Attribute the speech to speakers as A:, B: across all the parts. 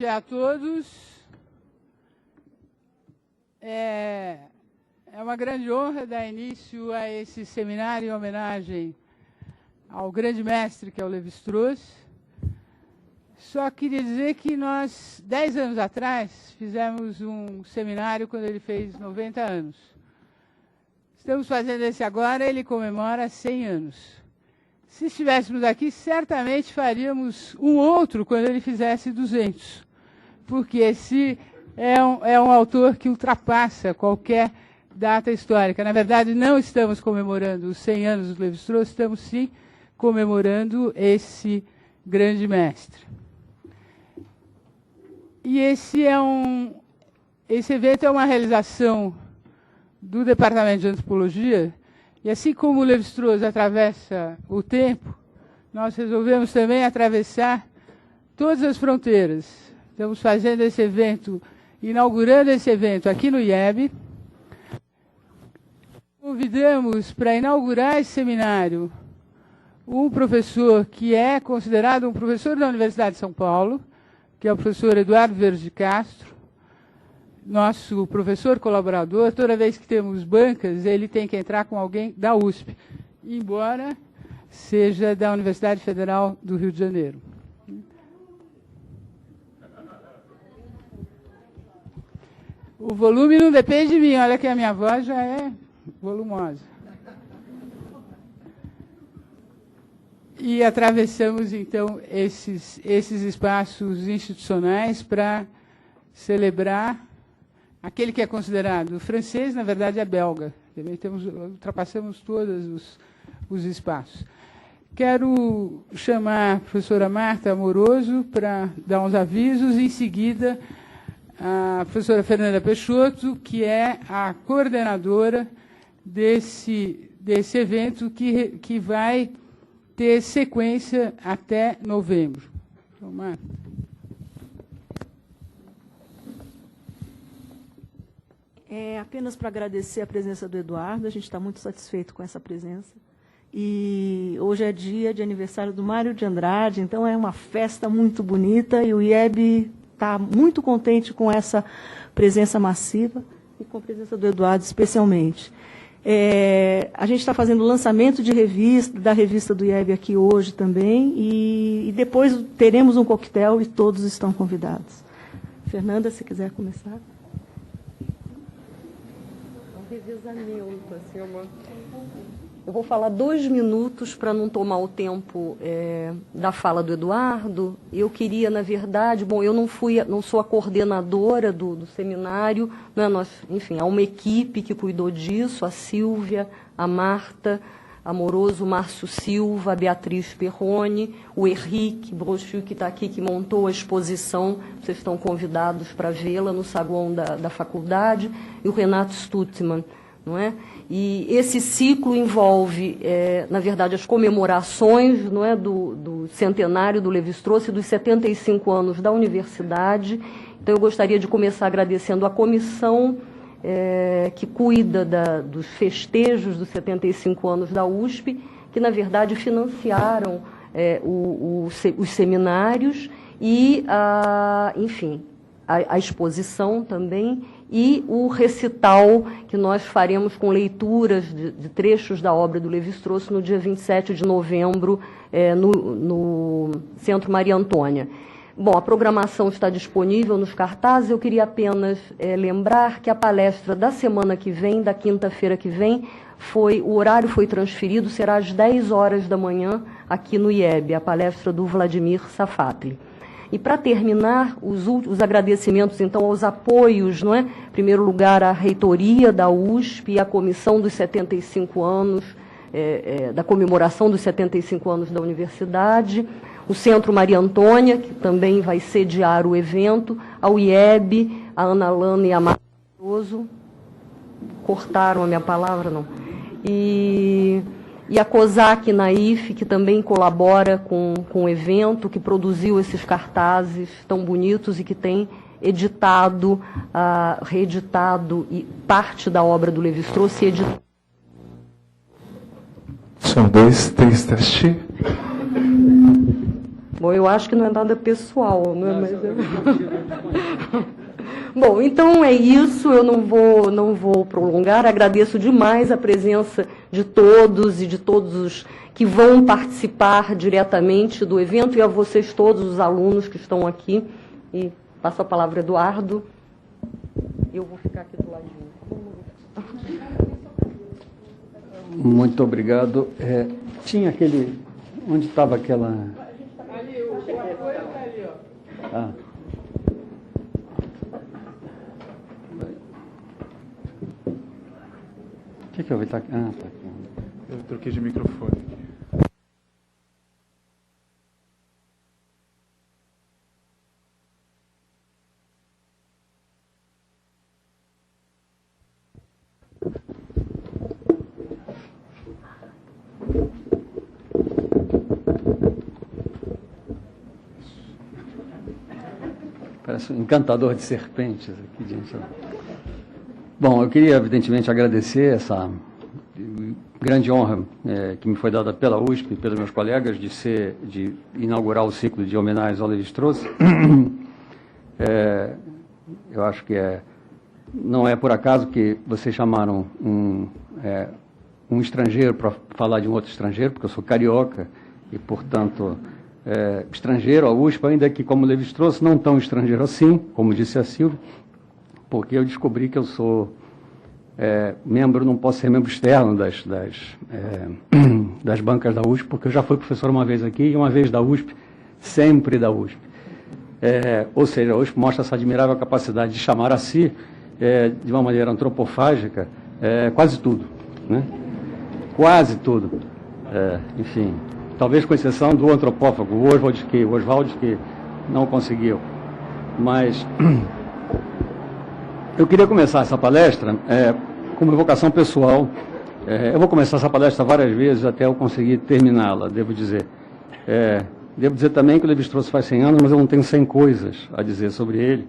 A: A todos. É uma grande honra dar início a esse seminário em homenagem ao grande mestre que é o Lévi-Strauss. Só queria dizer que nós, 10 anos atrás, fizemos um seminário quando ele fez 90 anos. Estamos fazendo esse agora, ele comemora 100 anos. Se estivéssemos aqui, certamente faríamos um outro quando ele fizesse 200. Porque esse é um autor que ultrapassa qualquer data histórica. Na verdade, não estamos comemorando os 100 anos do Lévi-Strauss, estamos sim comemorando esse grande mestre. E esse evento é uma realização do Departamento de Antropologia, e assim como o Lévi-Strauss atravessa o tempo, nós resolvemos também atravessar todas as fronteiras. Estamos fazendo esse evento, inaugurando esse evento aqui no IEB. Convidamos para inaugurar esse seminário um professor que é considerado um professor da Universidade de São Paulo, que é o professor Eduardo Verde de Castro, nosso professor colaborador. Toda vez que temos bancas, ele tem que entrar com alguém da USP, embora seja da Universidade Federal do Rio de Janeiro. O volume não depende de mim, olha que a minha voz já é volumosa. E atravessamos, então, esses espaços institucionais para celebrar aquele que é considerado francês, na verdade é belga. Também ultrapassamos todos os espaços. Quero chamar a professora Marta Amoroso para dar uns avisos, e em seguida a professora Fernanda Peixoto, que é a coordenadora desse evento que vai ter sequência até novembro. Então, Marta.
B: Apenas para agradecer a presença do Eduardo, a gente está muito satisfeito com essa presença. E hoje é dia de aniversário do Mário de Andrade, então é uma festa muito bonita, e o IEB está muito contente com essa presença massiva e com a presença do Eduardo especialmente. A gente está fazendo o lançamento da revista do IEB aqui hoje também, e depois teremos um coquetel e todos estão convidados. Fernanda, se quiser começar.
C: Um revezamento, assim, Eu vou falar 2 minutos para não tomar o tempo da fala do Eduardo. Eu queria, na verdade, eu não sou a coordenadora do seminário, né? Enfim, há uma equipe que cuidou disso, a Silvia, a Marta Amoroso, o Márcio Silva, a Beatriz Perrone, o Henrique Brochu, que está aqui, que montou a exposição, vocês estão convidados para vê-la no saguão da faculdade, e o Renato Stutzmann. Não é? E esse ciclo envolve, na verdade, as comemorações, não é, do centenário do Lévi-Strauss e dos 75 anos da universidade. Então, eu gostaria de começar agradecendo a comissão que cuida dos festejos dos 75 anos da USP, que, na verdade, financiaram os seminários e, enfim, a exposição também, e o recital que nós faremos com leituras de trechos da obra do Lévi-Strauss no dia 27 de novembro, no Centro Maria Antônia. Bom, a programação está disponível nos cartazes. Eu queria apenas lembrar que a palestra da semana que vem, da quinta-feira que vem, o horário foi transferido, será às 10 horas da manhã, aqui no IEB, a palestra do Vladimir Safatli. E, para terminar, os agradecimentos, então, aos apoios, não é? Em primeiro lugar, à reitoria da USP e à comissão dos 75 anos, da comemoração dos 75 anos da universidade, o Centro Maria Antônia, que também vai sediar o evento, ao IEB, a Ana Lana e a Marta Amoroso. Cortaram a minha palavra, não? E a COSAC Naif, que também colabora com o evento, que produziu esses cartazes tão bonitos e que tem editado, reeditado e parte da obra do Lévi-Strauss e editado.
D: São 2, 3, teste.
C: Bom, eu acho que não é nada pessoal, não é? Mas Bom, então é isso, eu não vou prolongar, agradeço demais a presença de todos e de todos os que vão participar diretamente do evento e a vocês todos, os alunos que estão aqui. E passo a palavra ao Eduardo. Eu vou ficar aqui do ladinho.
D: Muito obrigado. Tinha aquele... Onde estava aquela...
A: Ali, o apoio está ali, ó.
D: Ah. O que eu vi? Tá aqui. Ah, tá aqui.
E: Eu troquei de microfone aqui.
D: Parece um encantador de serpentes aqui dentro. Bom, eu queria, evidentemente, agradecer essa grande honra que me foi dada pela USP e pelos meus colegas de inaugurar o ciclo de homenagens ao Lévi-Strauss. Eu acho que não é por acaso que vocês chamaram um estrangeiro para falar de um outro estrangeiro, porque eu sou carioca e, portanto, estrangeiro à USP, ainda que, como Lévi-Strauss, não tão estrangeiro assim, como disse a Silvia, porque eu descobri que eu sou membro, não posso ser membro externo das bancas da USP, porque eu já fui professor uma vez aqui e uma vez da USP, sempre da USP. Ou seja, a USP mostra essa admirável capacidade de chamar a si, de uma maneira antropofágica, quase tudo, né? Quase tudo. Enfim, talvez com exceção do antropófago, o Oswald, que não conseguiu. Mas eu queria começar essa palestra com uma evocação pessoal. Eu vou começar essa palestra várias vezes até eu conseguir terminá-la, devo dizer. Devo dizer também que o Lévi-Strauss faz 100 anos, mas eu não tenho 100 coisas a dizer sobre ele.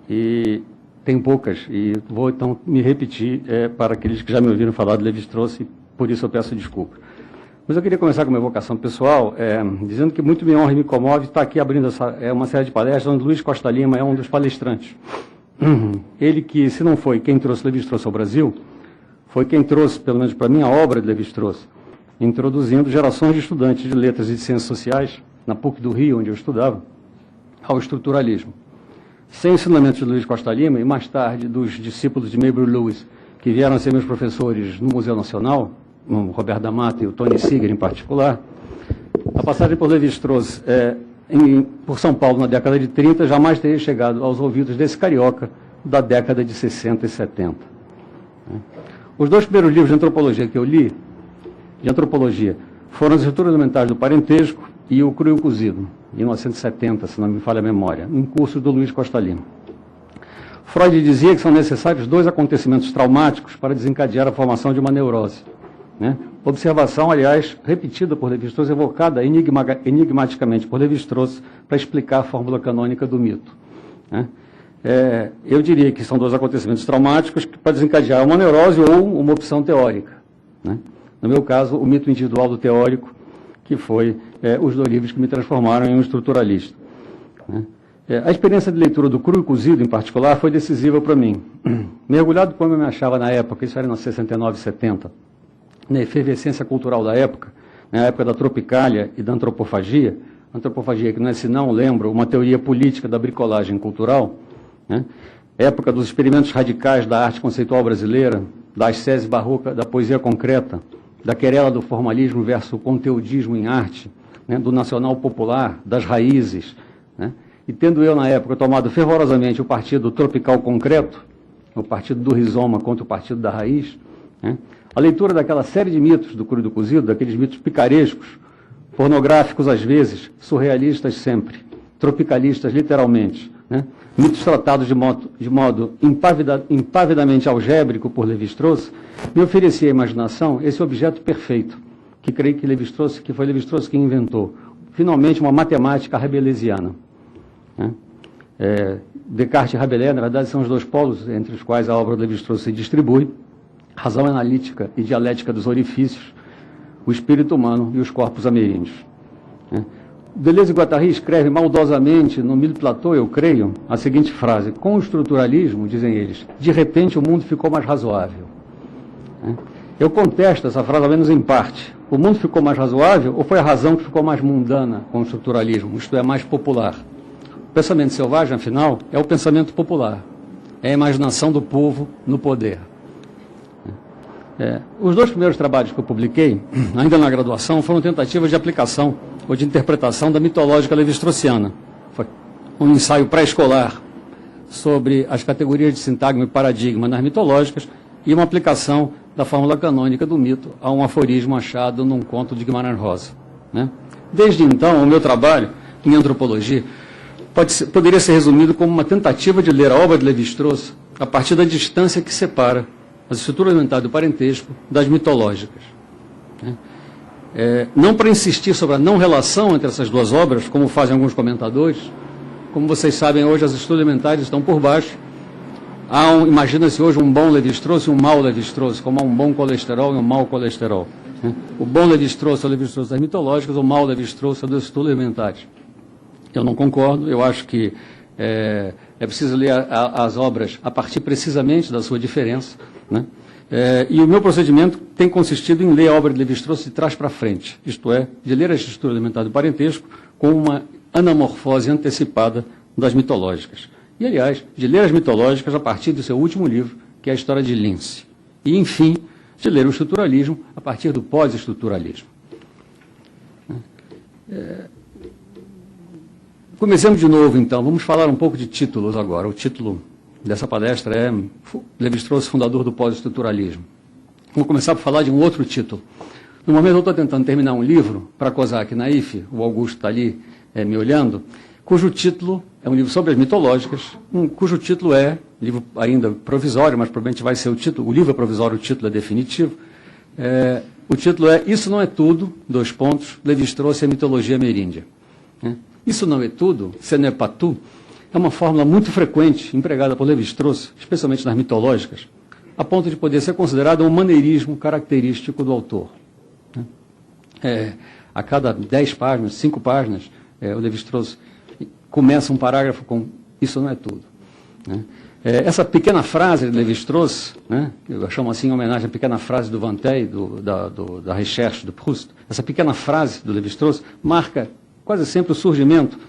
D: E tem poucas, e vou então me repetir para aqueles que já me ouviram falar de Lévi-Strauss, e por isso eu peço desculpas. Mas eu queria começar com uma evocação pessoal, dizendo que muito me honra e me comove estar aqui abrindo uma série de palestras, onde Luiz Costa Lima é um dos palestrantes. Ele que, se não foi quem trouxe Lévi-Strauss ao Brasil, foi quem trouxe, pelo menos para mim, a obra de Lévi-Strauss, introduzindo gerações de estudantes de letras e de ciências sociais, na PUC do Rio, onde eu estudava, ao estruturalismo. Sem ensinamentos de Luiz Costa Lima, e mais tarde dos discípulos de Maybury Lewis, que vieram a ser meus professores no Museu Nacional, o Roberto D'Amato e o Tony Seeger em particular, a passagem por Lévi-Strauss por São Paulo na década de 30 jamais teria chegado aos ouvidos desse carioca da década de 60 e 70. Os dois primeiros livros de antropologia que eu li, de antropologia, foram as Estruturas Elementares do Parentesco e o Cru e o Cozido, em 1970, se não me falha a memória, um curso do Luiz Costa Lima. Freud dizia que são necessários 2 acontecimentos traumáticos para desencadear a formação de uma neurose. Observação, aliás, repetida por Lévi-Strauss, evocada enigmaticamente por Lévi-Strauss para explicar a fórmula canônica do mito. Eu diria que são 2 acontecimentos traumáticos para desencadear uma neurose ou uma opção teórica. No meu caso, o mito individual do teórico, que foi os 2 livros que me transformaram em um estruturalista. A experiência de leitura do Cru e Cozido, em particular, foi decisiva para mim. Mergulhado como eu me achava na época, isso era em 69, 70, na efervescência cultural da época, na época da tropicália e da antropofagia que não é senão, lembro, uma teoria política da bricolagem cultural, época dos experimentos radicais da arte conceitual brasileira, da ascese barroca, da poesia concreta, da querela do formalismo versus o conteudismo em arte, do nacional popular, das raízes, e tendo eu, na época, tomado fervorosamente o partido tropical concreto, o partido do rizoma contra o partido da raiz, a leitura daquela série de mitos do Cru e do Cozido, daqueles mitos picarescos, pornográficos às vezes, surrealistas sempre, tropicalistas literalmente, mitos tratados de modo impavidamente algébrico por Lévi-Strauss, me oferecia à imaginação esse objeto perfeito, que creio que foi Lévi-Strauss que inventou, finalmente uma matemática rabelesiana. Descartes e Rabelais, na verdade, são os 2 polos entre os quais a obra de Lévi-Strauss se distribui: razão analítica e dialética dos orifícios, o espírito humano e os corpos ameríndios. Deleuze e Guattari escrevem maldosamente no Mille Plateau, eu creio, a seguinte frase: com o estruturalismo, dizem eles, de repente o mundo ficou mais razoável. Eu contesto essa frase, ao menos em parte. O mundo ficou mais razoável ou foi a razão que ficou mais mundana com o estruturalismo, isto é, mais popular? O pensamento selvagem, afinal, é o pensamento popular, é a imaginação do povo no poder. Os 2 primeiros trabalhos que eu publiquei, ainda na graduação, foram tentativas de aplicação ou de interpretação da mitológica levi-straussiana. Foi um ensaio pré-escolar sobre as categorias de sintagma e paradigma nas mitológicas e uma aplicação da fórmula canônica do mito a um aforismo achado num conto de Guimarães Rosa. Desde então, o meu trabalho em antropologia poderia ser resumido como uma tentativa de ler a obra de Lévi-Strauss a partir da distância que separa as estruturas mentais do parentesco das mitológicas. Não para insistir sobre a não relação entre essas 2 obras, como fazem alguns comentadores. Como vocês sabem, hoje as estruturas mentais estão por baixo. Imagina-se hoje um bom Lévi-Strauss e um mau Lévi-Strauss, como há um bom colesterol e um mau colesterol. O bom Lévi-Strauss é o Lévi-Strauss das mitológicas, o mau Lévi-Strauss é das estruturas mentais. Eu não concordo, eu acho que é preciso ler as obras a partir precisamente da sua diferença. E o meu procedimento tem consistido em ler a obra de Lévi-Strauss de trás para frente, isto é, de ler a estrutura elementar do parentesco com uma anamorfose antecipada das mitológicas. E, aliás, de ler as mitológicas a partir do seu último livro, que é a História de Lince. E, enfim, de ler o estruturalismo a partir do pós-estruturalismo. Comecemos de novo, então. Vamos falar um pouco de títulos agora. O título dessa palestra é Lévi-Strauss, fundador do pós-estruturalismo. Vamos começar por falar de um outro título. No momento eu estou tentando terminar um livro para Kozak Naif, o Augusto está ali me olhando, cujo título é um livro sobre as mitológicas, cujo título é, livro ainda provisório, mas provavelmente vai ser o título, o livro é provisório, o título é definitivo. O título é Isso Não É Tudo, : Lévi-Strauss e a Mitologia Ameríndia. Isso não é tudo, ce n'est pas tout, é uma fórmula muito frequente empregada por Lévi-Strauss, especialmente nas mitológicas, a ponto de poder ser considerada um maneirismo característico do autor. A cada 10 páginas, 5 páginas, o Lévi-Strauss começa um parágrafo com isso não é tudo. Essa pequena frase de Lévi-Strauss, eu chamo assim em homenagem à pequena frase do Vinteuil, da Recherche de Proust, essa pequena frase do Lévi-Strauss marca quase sempre o surgimento,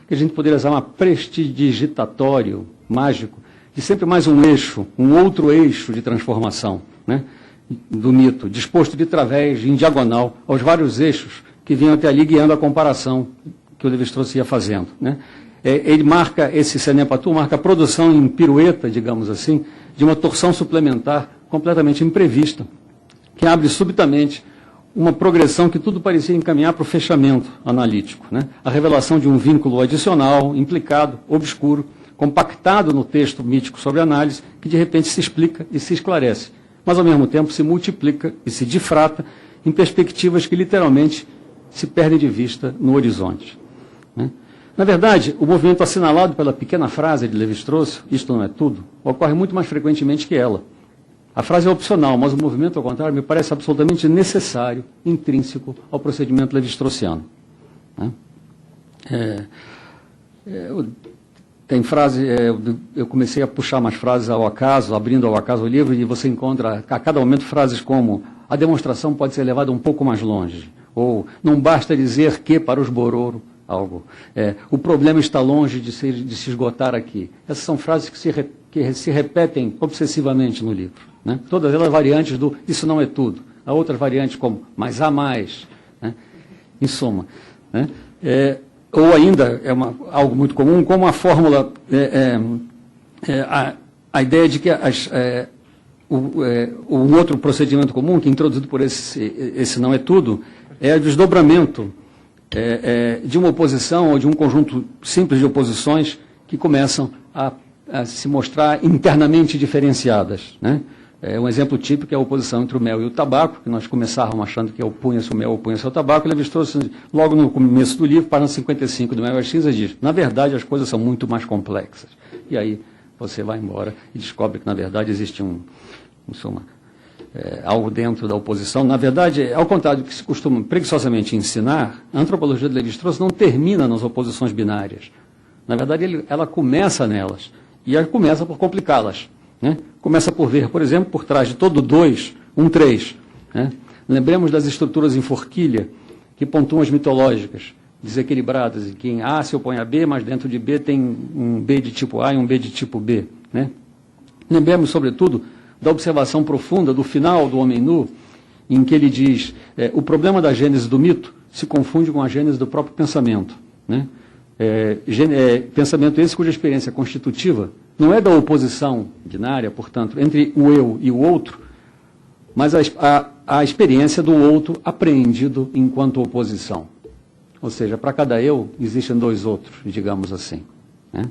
D: que a gente poderia chamar prestidigitatório, mágico, de sempre mais um eixo, um outro eixo de transformação do mito, disposto de través, em diagonal, aos vários eixos que vinham até ali guiando a comparação que o Lévi-Strauss ia fazendo. Ele marca, esse ce n'est pas tout, marca a produção em pirueta, digamos assim, de uma torção suplementar completamente imprevista, que abre subitamente uma progressão que tudo parecia encaminhar para o fechamento analítico. A revelação de um vínculo adicional, implicado, obscuro, compactado no texto mítico sobre análise, que de repente se explica e se esclarece, mas ao mesmo tempo se multiplica e se difrata em perspectivas que literalmente se perdem de vista no horizonte. Na verdade, o movimento assinalado pela pequena frase de Lévi-Strauss, isto não é tudo, ocorre muito mais frequentemente que ela. A frase é opcional, mas o movimento, ao contrário, me parece absolutamente necessário, intrínseco ao procedimento levi-straussiano. Tem frase, eu comecei a puxar mais frases ao acaso, abrindo ao acaso o livro, e você encontra a cada momento frases como a demonstração pode ser levada um pouco mais longe, ou não basta dizer que para os Bororo, algo. O problema está longe de se esgotar aqui. Essas são frases que se repetem obsessivamente no livro. Todas elas variantes do isso não é tudo. Há outras variantes como mas há mais. Em suma. Ou ainda, algo muito comum, como a fórmula, a ideia de que um outro procedimento comum, que é introduzido por esse não é tudo, é o desdobramento de uma oposição ou de um conjunto simples de oposições que começam a se mostrar internamente diferenciadas. Um exemplo típico é a oposição entre o mel e o tabaco, que nós começávamos achando que opunha-se o mel, opunha-se o tabaco, e Lévi-Strauss, logo no começo do livro, página 55 do Mel e as Cinzas, diz, na verdade, as coisas são muito mais complexas. E aí você vai embora e descobre que, na verdade, existe algo dentro da oposição. Na verdade, ao contrário do que se costuma preguiçosamente ensinar, a antropologia de Lévi-Strauss não termina nas oposições binárias. Na verdade, ela começa nelas, e ela começa por complicá-las. Né? Começa por ver, por exemplo, por trás de todo 2, um 3. Né? Lembremos das estruturas em forquilha, que pontuam as mitológicas, desequilibradas, em que em A se opõe a B, mas dentro de B tem um B de tipo A e um B de tipo B. Né? Lembremos, sobretudo, da observação profunda do final do Homem Nu, em que ele diz, o problema da gênese do mito se confunde com a gênese do próprio pensamento. Né? Pensamento esse cuja experiência constitutiva não é da oposição binária, portanto, entre o eu e o outro, mas a experiência do outro apreendido enquanto oposição. Ou seja, para cada eu existem 2 outros, digamos assim. Né?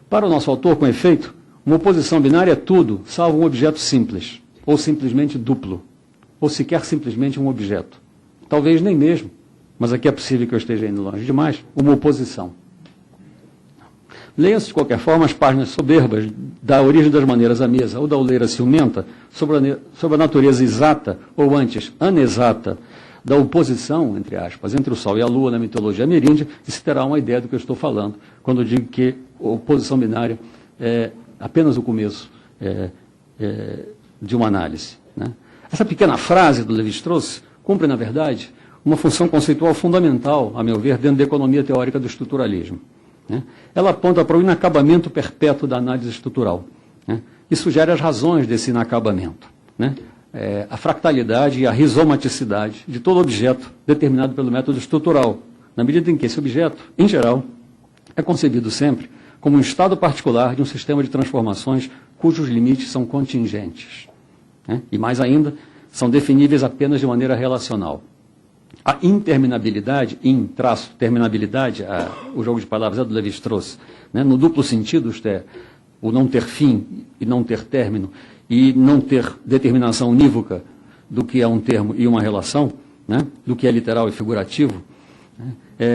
D: Para o nosso autor, com efeito, uma oposição binária é tudo, salvo um objeto simples, ou simplesmente duplo, ou sequer simplesmente um objeto. Talvez nem mesmo, mas aqui é possível que eu esteja indo longe demais, uma oposição. Leiam-se, de qualquer forma, as páginas soberbas da Origem das Maneiras à Mesa, ou da Oleira Ciumenta, sobre a natureza exata, ou antes, anexata, da oposição, entre aspas, entre o Sol e a Lua na mitologia ameríndia, e se terá uma ideia do que eu estou falando, quando eu digo que a oposição binária é apenas o começo de uma análise. Né? Essa pequena frase do Lévi-Strauss cumpre, na verdade, uma função conceitual fundamental, a meu ver, dentro da economia teórica do estruturalismo. Né? Ela aponta para o inacabamento perpétuo da análise estrutural. Né? E sugere as razões desse inacabamento. Né? A fractalidade e a rizomaticidade de todo objeto determinado pelo método estrutural, na medida em que esse objeto, em geral, é concebido sempre como um estado particular de um sistema de transformações cujos limites são contingentes. Né? E mais ainda, são definíveis apenas de maneira relacional. A interminabilidade, terminabilidade, o jogo de palavras é do Lévi-Strauss, né? No duplo sentido, isto é, o não ter fim e não ter término, e não ter determinação unívoca do que é um termo e uma relação, né? Do que é literal e figurativo, né?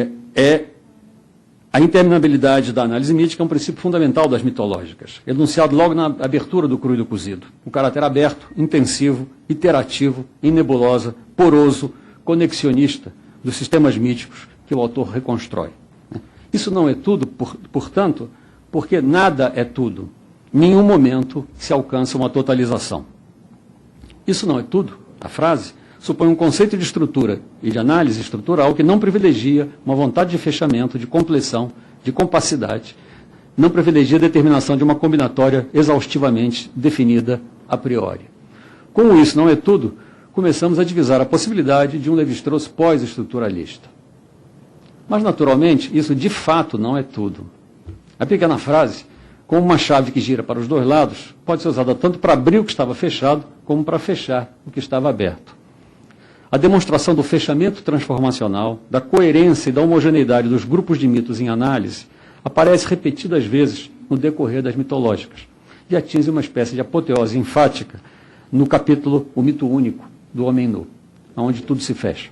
D: A interminabilidade da análise mítica é um princípio fundamental das mitológicas, enunciado logo na abertura do Cru e do Cozido. Um caráter aberto, intensivo, iterativo, em nebulosa, poroso, conexionista dos sistemas míticos que o autor reconstrói. Isso não é tudo, portanto, porque nada é tudo. Em nenhum momento se alcança uma totalização. Isso não é tudo. A frase supõe um conceito de estrutura e de análise estrutural que não privilegia uma vontade de fechamento, de compleição, de compacidade, não privilegia a determinação de uma combinatória exaustivamente definida a priori. Como isso não é tudo, começamos a divisar a possibilidade de um Lévi-Strauss pós-estruturalista. Mas, naturalmente, isso de fato não é tudo. A pequena frase, como uma chave que gira para os 2 lados, pode ser usada tanto para abrir o que estava fechado, como para fechar o que estava aberto. A demonstração do fechamento transformacional, da coerência e da homogeneidade dos grupos de mitos em análise, aparece repetidas vezes no decorrer das mitológicas, e atinge uma espécie de apoteose enfática no capítulo O Mito Único do Homem Nu, onde tudo se fecha.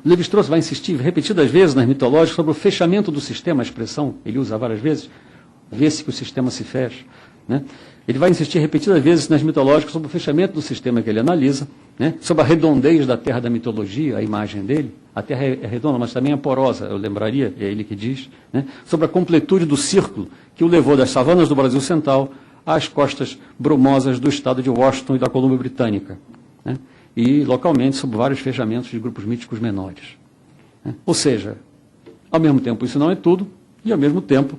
D: Lévi-Strauss vai insistir repetidas vezes nas mitológicas sobre o fechamento do sistema, a expressão, ele usa várias vezes, vê-se que o sistema se fecha. Né? Ele vai insistir repetidas vezes nas mitológicas sobre o fechamento do sistema que ele analisa, né? Sobre a redondez da terra da mitologia, a imagem dele. A terra é redonda, mas também é porosa, eu lembraria, é ele que diz. Né? Sobre a completude do círculo que o levou das savanas do Brasil Central às costas brumosas do estado de Washington e da Colômbia Britânica. Né? E, localmente, sobre vários fechamentos de grupos míticos menores. Né? Ou seja, ao mesmo tempo, isso não é tudo, e, ao mesmo tempo,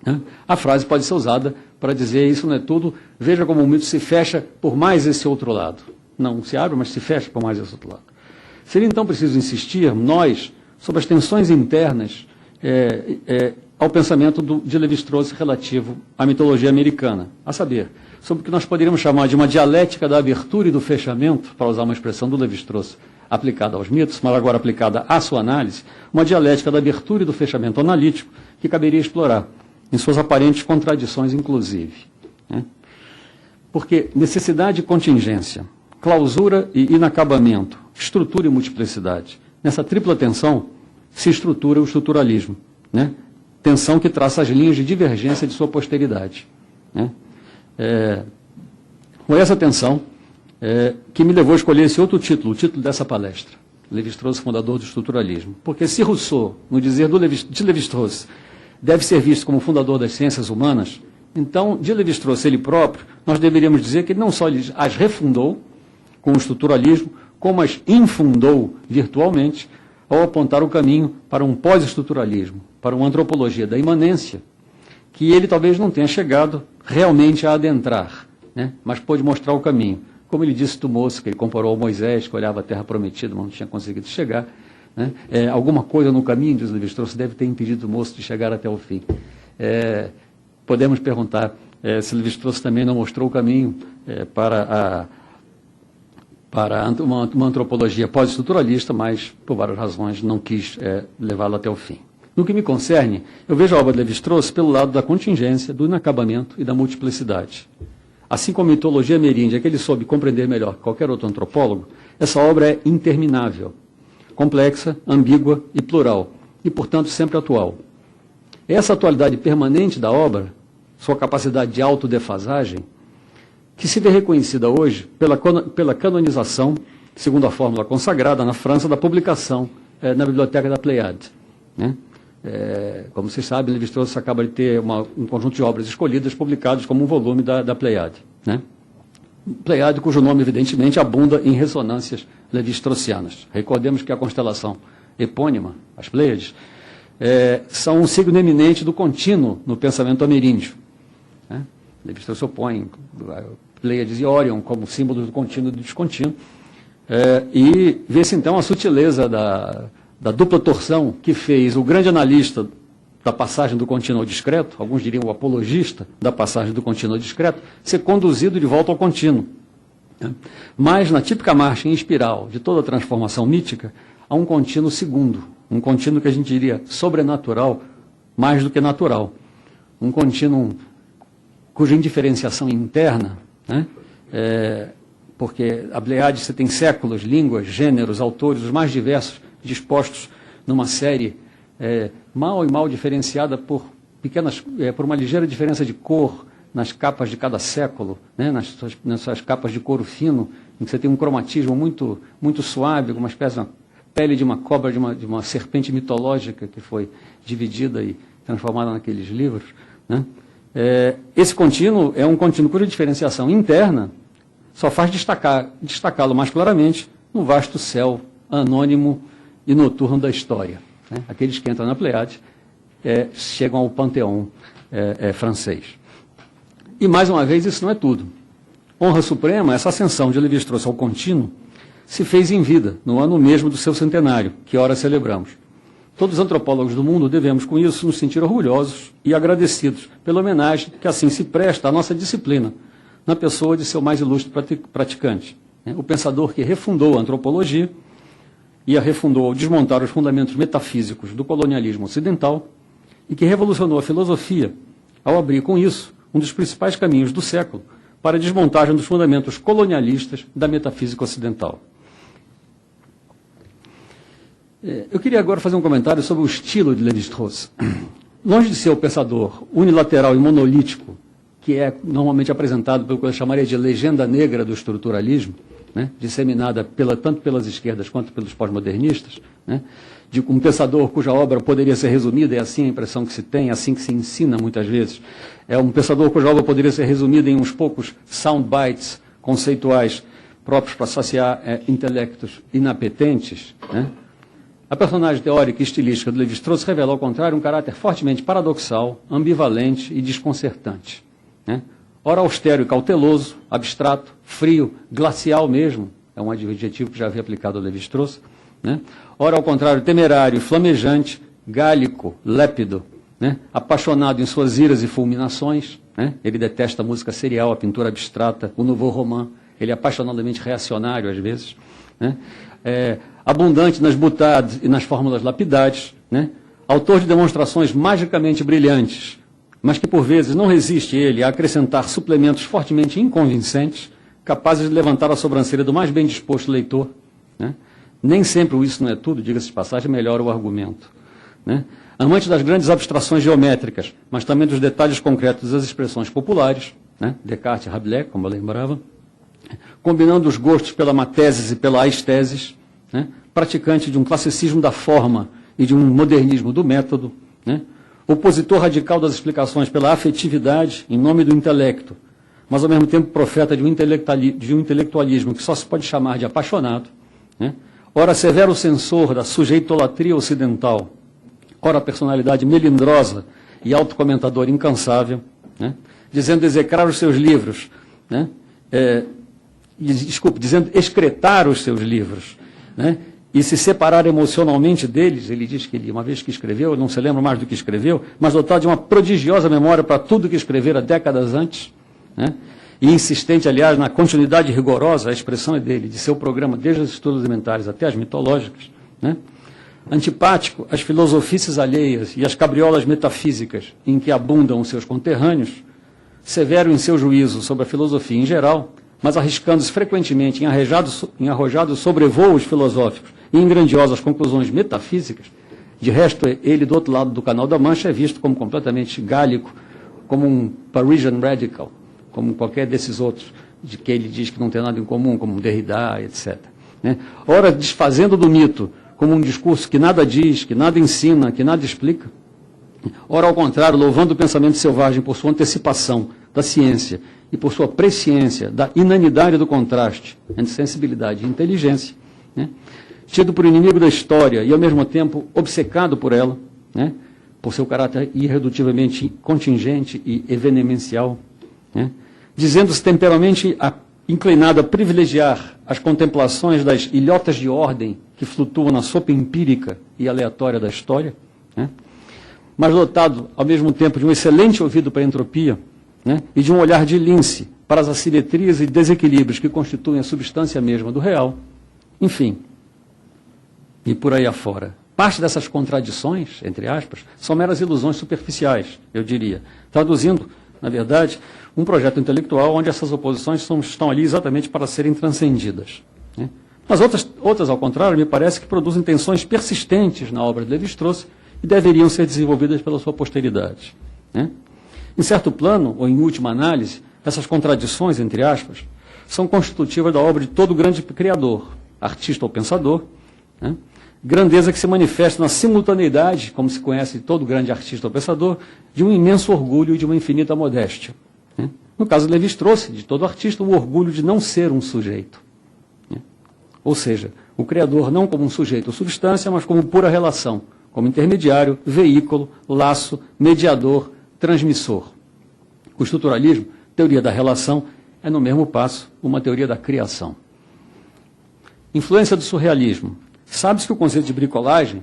D: né, a frase pode ser usada para dizer isso não é tudo, veja como o mito se fecha por mais esse outro lado. Não se abre, mas se fecha por mais esse outro lado. Seria, então, preciso insistir, nós, sobre as tensões internas ao pensamento de Lévi-Strauss relativo à mitologia americana, a saber, sobre o que nós poderíamos chamar de uma dialética da abertura e do fechamento, para usar uma expressão do Lévi-Strauss aplicada aos mitos, mas agora aplicada à sua análise, uma dialética da abertura e do fechamento analítico que caberia explorar, em suas aparentes contradições, inclusive. Né? Porque necessidade e contingência, clausura e inacabamento, estrutura e multiplicidade, nessa tripla tensão se estrutura o estruturalismo, né? Tensão que traça as linhas de divergência de sua posteridade. Né? Com essa tensão, que me levou a escolher esse outro título, o título dessa palestra, Lévi-Strauss, fundador do estruturalismo. Porque se Rousseau, no dizer de Lévi-Strauss, deve ser visto como fundador das ciências humanas, então, de Lévi-Strauss ele próprio, nós deveríamos dizer que ele não só as refundou com o estruturalismo, como as infundou virtualmente ao apontar o caminho para um pós-estruturalismo, para uma antropologia da imanência, que ele talvez não tenha chegado realmente a adentrar, né? Mas pôde mostrar o caminho. Como ele disse do moço, que ele comparou ao Moisés, que olhava a terra prometida, mas não tinha conseguido chegar, né? Alguma coisa no caminho, diz Lévi-Strauss, deve ter impedido o moço de chegar até o fim. Podemos perguntar se Lévi-Strauss também não mostrou o caminho para uma antropologia pós-estruturalista, mas, por várias razões, não quis levá-lo até o fim. No que me concerne, eu vejo a obra de Lévi-Strauss pelo lado da contingência, do inacabamento e da multiplicidade. Assim como a mitologia ameríndia, que ele soube compreender melhor que qualquer outro antropólogo, essa obra é interminável, complexa, ambígua e plural, e, portanto, sempre atual. Essa atualidade permanente da obra, sua capacidade de autodefasagem, que se vê reconhecida hoje pela canonização, segundo a fórmula consagrada na França, da publicação na Biblioteca da Pléiade, né? Como vocês sabem, Lévi-Strauss acaba de ter um conjunto de obras escolhidas, publicadas como um volume da Pléiade, né? Pléiade, cujo nome, evidentemente, abunda em ressonâncias levi-straussianas. Recordemos que a constelação epônima, as Pleiades, são um signo eminente do contínuo no pensamento ameríndio, né? Lévi-Strauss opõe Pleiades e Órion como símbolos do contínuo e do descontínuo, e vê-se então a sutileza da dupla torção que fez o grande analista da passagem do contínuo ao discreto, alguns diriam o apologista da passagem do contínuo ao discreto, ser conduzido de volta ao contínuo, né? Mas na típica marcha em espiral de toda a transformação mítica, há um contínuo segundo, um contínuo que a gente diria sobrenatural, mais do que natural, um contínuo cuja indiferenciação interna, né? Porque a Pleiade você tem séculos, línguas, gêneros, autores, os mais diversos, dispostos numa série mal e mal diferenciada por uma ligeira diferença de cor nas capas de cada século, né? nas suas capas de couro fino, em que você tem um cromatismo muito, muito suave, uma espécie de pele de uma cobra, de uma serpente mitológica que foi dividida e transformada naqueles livros, né? Esse contínuo é um contínuo cuja diferenciação interna só faz destacá-lo mais claramente no vasto céu anônimo e noturno da história, né? Aqueles que entram na Pleiade chegam ao panteão francês. E, mais uma vez, isso não é tudo. Honra suprema, essa ascensão de Lévi-Strauss ao contínuo se fez em vida, no ano mesmo do seu centenário, que ora celebramos. Todos os antropólogos do mundo devemos, com isso, nos sentir orgulhosos e agradecidos pela homenagem que assim se presta à nossa disciplina, na pessoa de seu mais ilustre praticante, né? O pensador que refundou a antropologia e a refundou ao desmontar os fundamentos metafísicos do colonialismo ocidental e que revolucionou a filosofia ao abrir com isso um dos principais caminhos do século para a desmontagem dos fundamentos colonialistas da metafísica ocidental. Eu queria agora fazer um comentário sobre o estilo de Lévi-Strauss. Longe de ser o pensador unilateral e monolítico, que é normalmente apresentado pelo que eu chamaria de legenda negra do estruturalismo, né, disseminada tanto pelas esquerdas quanto pelos pós-modernistas, né, de um pensador cuja obra poderia ser resumida, é assim a impressão que se tem, é assim que se ensina muitas vezes, é um pensador cuja obra poderia ser resumida em uns poucos soundbites conceituais próprios para saciar intelectos inapetentes, né. A personagem teórica e estilística do Lévi-Strauss revela, ao contrário, um caráter fortemente paradoxal, ambivalente e desconcertante, né? Ora austero e cauteloso, abstrato, frio, glacial mesmo, é um adjetivo que já havia aplicado ao Lévi-Strauss, né? Ora, ao contrário, temerário, flamejante, gálico, lépido, né? Apaixonado em suas iras e fulminações, né? Ele detesta a música serial, a pintura abstrata, o nouveau roman, ele é apaixonadamente reacionário às vezes, né? Abundante nas boutades e nas fórmulas lapidares, né? Autor de demonstrações magicamente brilhantes, mas que por vezes não resiste ele a acrescentar suplementos fortemente inconvincentes, capazes de levantar a sobrancelha do mais bem disposto leitor, né? Nem sempre o isso não é tudo, diga-se de passagem, melhora o argumento, né? Amante das grandes abstrações geométricas, mas também dos detalhes concretos das expressões populares, né? Descartes e Rabelais, como eu lembrava, combinando os gostos pela matesis e pela aistesis, né? Praticante de um classicismo da forma e de um modernismo do método, né? Opositor radical das explicações pela afetividade em nome do intelecto, mas ao mesmo tempo profeta de um intelectualismo que só se pode chamar de apaixonado, né? Ora severo censor da sujeitolatria ocidental, ora personalidade melindrosa e autocomentador incansável, né? Dizendo execrar os seus livros, né? Dizendo excretar os seus livros, né? E se separar emocionalmente deles. Ele diz que ele, uma vez que escreveu, não se lembra mais do que escreveu, mas dotado de uma prodigiosa memória para tudo que escrevera décadas antes, né? E insistente, aliás, na continuidade rigorosa, a expressão é dele, de seu programa, desde as estudos elementares até as mitológicas, né? Antipático às filosofices alheias e às cabriolas metafísicas em que abundam os seus conterrâneos, severo em seu juízo sobre a filosofia em geral, mas arriscando-se frequentemente em arrojados sobrevoos filosóficos e em grandiosas conclusões metafísicas. De resto, ele, do outro lado do Canal da Mancha, é visto como completamente gálico, como um Parisian radical, como qualquer desses outros, de que ele diz que não tem nada em comum, como Derrida, etc. Né? Ora, desfazendo do mito, como um discurso que nada diz, que nada ensina, que nada explica. Ora, ao contrário, louvando o pensamento selvagem por sua antecipação da ciência e por sua presciência da inanidade do contraste entre sensibilidade e inteligência, né? Tido por inimigo da história e, ao mesmo tempo, obcecado por ela, né? Por seu caráter irredutivelmente contingente e evenemencial, né? Dizendo-se temperamente inclinado a privilegiar as contemplações das ilhotas de ordem que flutuam na sopa empírica e aleatória da história, né? Mas dotado, ao mesmo tempo, de um excelente ouvido para a entropia, né? E de um olhar de lince para as assimetrias e desequilíbrios que constituem a substância mesma do real, enfim, e por aí afora. Parte dessas contradições, entre aspas, são meras ilusões superficiais, eu diria, traduzindo, na verdade, um projeto intelectual onde essas oposições estão ali exatamente para serem transcendidas, né? Mas outras, ao contrário, me parece que produzem tensões persistentes na obra de Lévi-Strauss e deveriam ser desenvolvidas pela sua posteridade, né? Em certo plano, ou em última análise, essas contradições, entre aspas, são constitutivas da obra de todo grande criador, artista ou pensador, né? Grandeza que se manifesta na simultaneidade, como se conhece todo grande artista ou pensador, de um imenso orgulho e de uma infinita modéstia, né? No caso de Lévi-Strauss, de todo artista, o orgulho de não ser um sujeito, né? Ou seja, o criador não como um sujeito ou substância, mas como pura relação, como intermediário, veículo, laço, mediador, transmissor. O estruturalismo, teoria da relação, é no mesmo passo uma teoria da criação. Influência do surrealismo. Sabe-se que o conceito de bricolagem,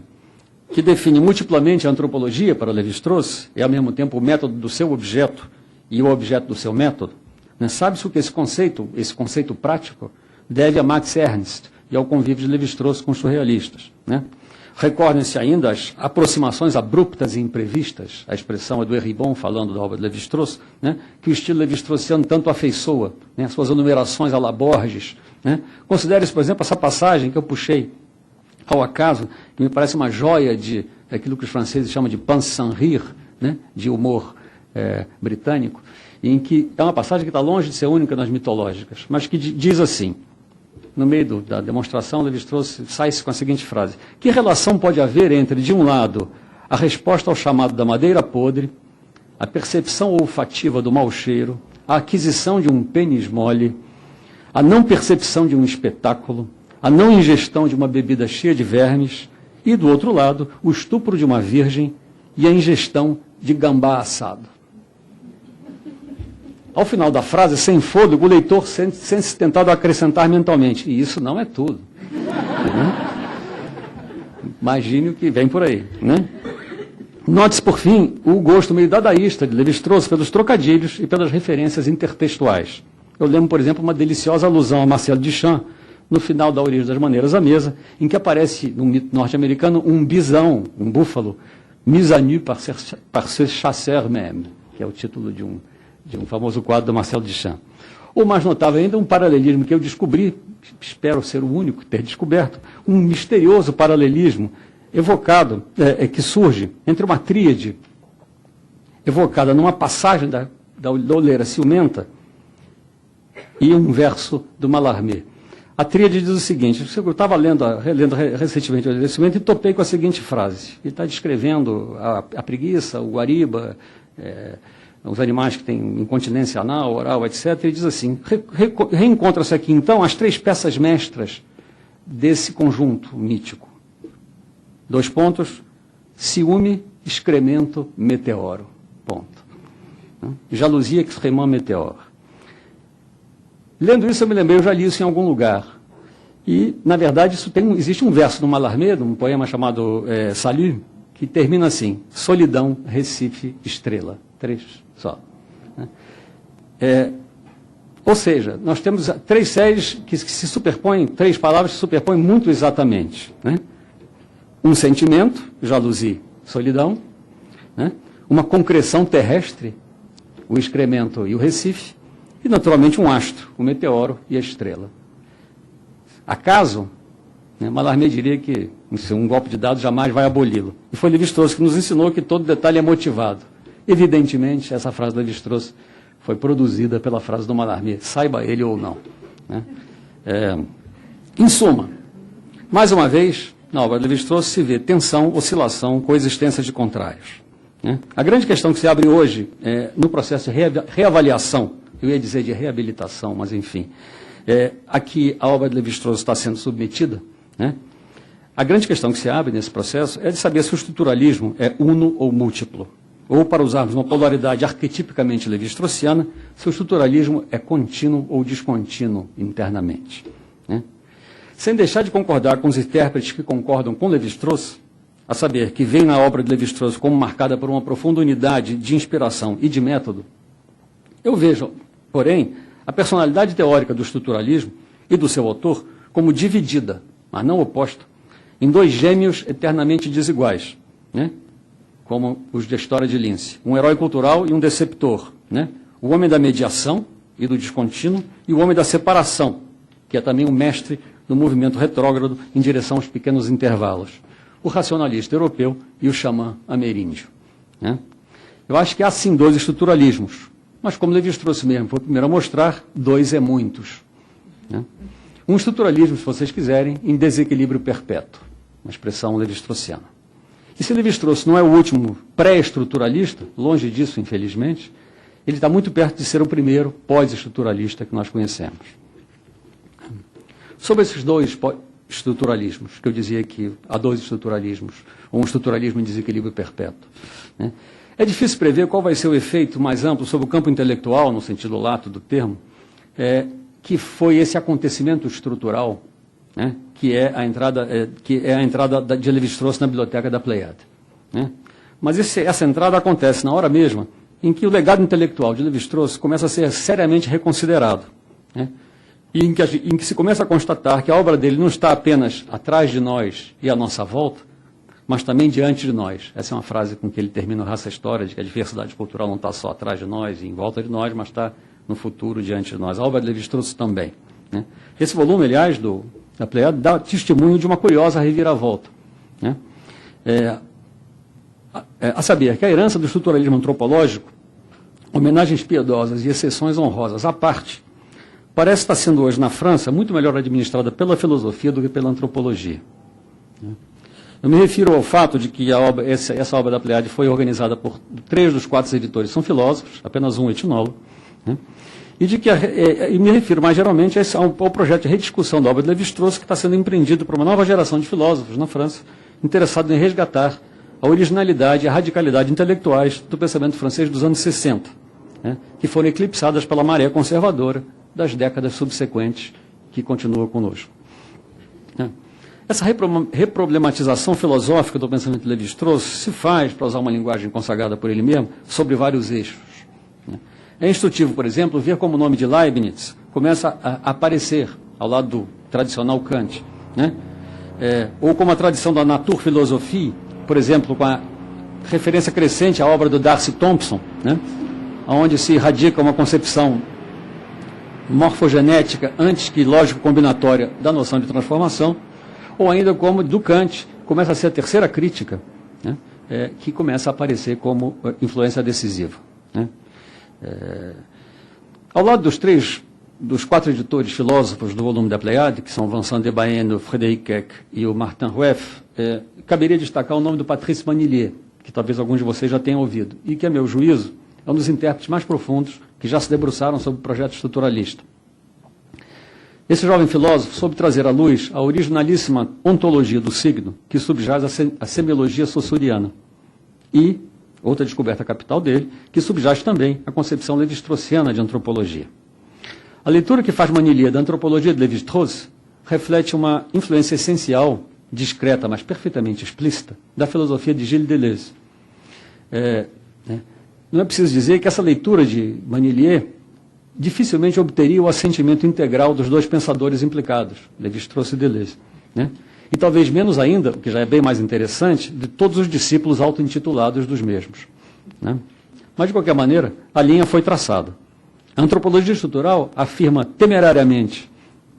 D: que define multiplamente a antropologia para Lévi-Strauss, é ao mesmo tempo o método do seu objeto e o objeto do seu método, né? Sabe-se que esse conceito prático, deve a Max Ernst e ao convívio de Lévi-Strauss com os surrealistas, né? Recordem-se ainda as aproximações abruptas e imprevistas, a expressão é do Ribon falando da obra de Lévi-Strauss, né? Que o estilo Lévi-Straussiano tanto afeiçoa, né? Suas enumerações à la Borges, né? Considere-se, por exemplo, essa passagem que eu puxei ao acaso, que me parece uma joia daquilo que os franceses chamam de pince sans rire, né? De humor britânico, em que é uma passagem que está longe de ser única nas mitológicas, mas que diz assim, no meio da demonstração, Lévi-Strauss sai-se com a seguinte frase: que relação pode haver entre, de um lado, a resposta ao chamado da madeira podre, a percepção olfativa do mau cheiro, a aquisição de um pênis mole, a não percepção de um espetáculo, a não ingestão de uma bebida cheia de vermes, e, do outro lado, o estupro de uma virgem e a ingestão de gambá assado? Ao final da frase, sem fôlego, o leitor sente-se tentado a acrescentar mentalmente: e isso não é tudo. Imagine o que vem por aí, né? Note-se, por fim, o gosto meio dadaísta de Lévi-Strauss pelos trocadilhos e pelas referências intertextuais. Eu lembro, por exemplo, uma deliciosa alusão a Marcel Duchamp, no final da Origem das Maneiras à Mesa, em que aparece, no mito norte-americano, um bisão, um búfalo, mis à nu par ce chasseur même, que é o título de um famoso quadro do Marcel Duchamp. Ou mais notável ainda, um paralelismo que eu descobri, espero ser o único a ter descoberto, um misterioso paralelismo evocado, que surge entre uma tríade evocada numa passagem da Oleira Ciumenta e um verso do Mallarmé. A tríade diz o seguinte, eu estava relendo recentemente o agradecimento e topei com a seguinte frase. Ele está descrevendo a preguiça, o guariba, os animais que têm incontinência anal, oral, etc. Ele diz assim, reencontra-se aqui então as 3 peças mestras desse conjunto mítico. 2 pontos, ciúme, excremento, meteoro. Ponto. Jalousia, excremento, meteoro. Lendo isso, eu me lembrei, eu já li isso em algum lugar. E, na verdade, existe um verso no Mallarmé, num poema chamado Salut, que termina assim, solidão, Recife, estrela. 3 só. Ou seja, nós temos 3 séries que se superpõem, 3 palavras que se superpõem muito exatamente. Né? Um sentimento, jalousia, solidão. Né? Uma concreção terrestre, o excremento e o Recife. E, naturalmente, um astro, o meteoro e a estrela. Acaso, Mallarmé diria que um golpe de dados jamais vai aboli-lo. E foi Lévi-Strauss que nos ensinou que todo detalhe é motivado. Evidentemente, essa frase do Lévi-Strauss foi produzida pela frase do Mallarmé, saiba ele ou não. Né? Em suma, mais uma vez, na obra de Lévi-Strauss se vê tensão, oscilação, coexistência de contrários. Né? A grande questão que se abre hoje no processo de reavaliação, eu ia dizer de reabilitação, mas enfim, aqui a obra de Lévi-Strauss está sendo submetida, né? A grande questão que se abre nesse processo é de saber se o estruturalismo é uno ou múltiplo, ou, para usarmos uma polaridade arquetipicamente levi-straussiana, se o estruturalismo é contínuo ou descontínuo internamente. Né? Sem deixar de concordar com os intérpretes que concordam com Lévi-Strauss, a saber, que veem na obra de Lévi-Strauss como marcada por uma profunda unidade de inspiração e de método, eu vejo, porém, a personalidade teórica do estruturalismo e do seu autor como dividida, mas não oposta, em 2 gêmeos eternamente desiguais, né? Como os de História de Lince, um herói cultural e um deceptor, né? O homem da mediação e do descontínuo e o homem da separação, que é também um mestre do movimento retrógrado em direção aos pequenos intervalos, o racionalista europeu e o xamã ameríndio. Né? Eu acho que há sim 2 estruturalismos, mas como Lévi-Strauss mesmo foi o primeiro a mostrar, 2 é muitos. Né? Um estruturalismo, se vocês quiserem, em desequilíbrio perpétuo, uma expressão levi-straussiana. E se Lévi-Strauss não é o último pré-estruturalista, longe disso, infelizmente, ele está muito perto de ser o primeiro pós-estruturalista que nós conhecemos. Sobre esses 2 estruturalismos, que eu dizia que há 2 estruturalismos, ou um estruturalismo em desequilíbrio perpétuo, né? É difícil prever qual vai ser o efeito mais amplo sobre o campo intelectual, no sentido lato do termo, que foi esse acontecimento estrutural, né, que é a entrada de Lévi-Strauss na biblioteca da Pleiade. Né? Mas essa entrada acontece na hora mesma em que o legado intelectual de Lévi-Strauss começa a ser seriamente reconsiderado. Né? E em que se começa a constatar que a obra dele não está apenas atrás de nós e à nossa volta, mas também diante de nós. Essa é uma frase com que ele termina o Raça História, de que a diversidade cultural não está só atrás de nós e em volta de nós, mas está no futuro diante de nós. A obra de Lévi-Strauss também. Né? Esse volume, aliás, da Pleiade, dá testemunho de uma curiosa reviravolta. Né? A saber, que a herança do estruturalismo antropológico, homenagens piedosas e exceções honrosas à parte, parece estar sendo hoje na França muito melhor administrada pela filosofia do que pela antropologia. Né? Eu me refiro ao fato de que essa obra da Pleiade foi organizada por 3 dos 4 editores são filósofos, apenas um etnólogo, né? E me refiro mais geralmente ao projeto de rediscussão da obra de Lévi-Strauss que está sendo empreendido por uma nova geração de filósofos na França, interessados em resgatar a originalidade e a radicalidade intelectuais do pensamento francês dos anos 60, né? Que foram eclipsadas pela maré conservadora das décadas subsequentes que continua conosco. Né? Essa reproblematização filosófica do pensamento de Lévi-Strauss se faz, para usar uma linguagem consagrada por ele mesmo, sobre vários eixos. É instrutivo, por exemplo, ver como o nome de Leibniz começa a aparecer ao lado do tradicional Kant. Né? Ou como a tradição da Naturphilosophie, por exemplo, com a referência crescente à obra do Darcy Thompson, né? Onde se radica uma concepção morfogenética antes que lógico-combinatória da noção de transformação, ou ainda como do Kant, começa a ser a terceira crítica, né, que começa a aparecer como influência decisiva. Né. Ao lado dos 3 dos 4 editores filósofos do volume da Pléiade, que são Vincent de Baen, o Frédéric Keck e o Martin Rueff, caberia destacar o nome do Patrice Manillier, que talvez alguns de vocês já tenham ouvido, e que, a meu juízo, é um dos intérpretes mais profundos que já se debruçaram sobre o projeto estruturalista. Esse jovem filósofo soube trazer à luz a originalíssima ontologia do signo, que subjaz a semiologia saussuriana, e, outra descoberta capital dele, que subjaz também a concepção levi-straussiana de antropologia. A leitura que faz Manillier da antropologia de Lévi-Strauss reflete uma influência essencial, discreta, mas perfeitamente explícita, da filosofia de Gilles Deleuze. Não é preciso dizer que essa leitura de Manillier dificilmente obteria o assentimento integral dos dois pensadores implicados, Lévi-Strauss e Deleuze, né? E talvez menos ainda, o que já é bem mais interessante, de todos os discípulos auto-intitulados dos mesmos, né? Mas, de qualquer maneira, a linha foi traçada. A antropologia estrutural afirma temerariamente: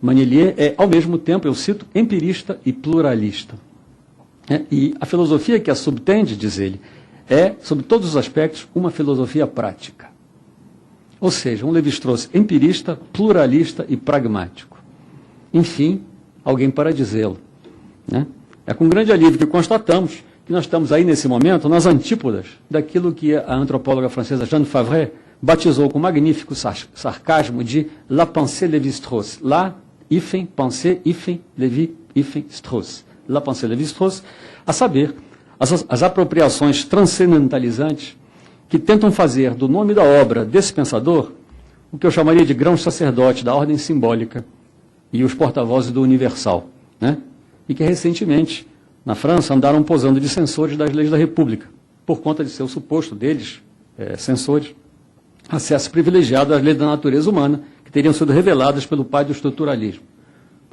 D: Manillier é, ao mesmo tempo, eu cito, empirista e pluralista. E a filosofia que a subtende, diz ele, é, sob todos os aspectos, uma filosofia prática. Ou seja, um Lévi-Strauss empirista, pluralista e pragmático. Enfim, alguém para dizê-lo, né? É com grande alívio que constatamos que nós estamos aí, nesse momento, nas antípodas daquilo que a antropóloga francesa Jeanne Favret batizou com magnífico sarcasmo de La pensée Lévi-Strauss. La, hífen, pensée, hífen, Lévi, hífen, Strauss. La pensée Lévi-Strauss, a saber, as apropriações transcendentalizantes que tentam fazer do nome da obra desse pensador o que eu chamaria de grãos sacerdote da ordem simbólica e os porta-vozes do universal, né? E que recentemente, na França, andaram posando de censores das leis da República, por conta de seu suposto deles, censores, acesso privilegiado às leis da natureza humana, que teriam sido reveladas pelo pai do estruturalismo.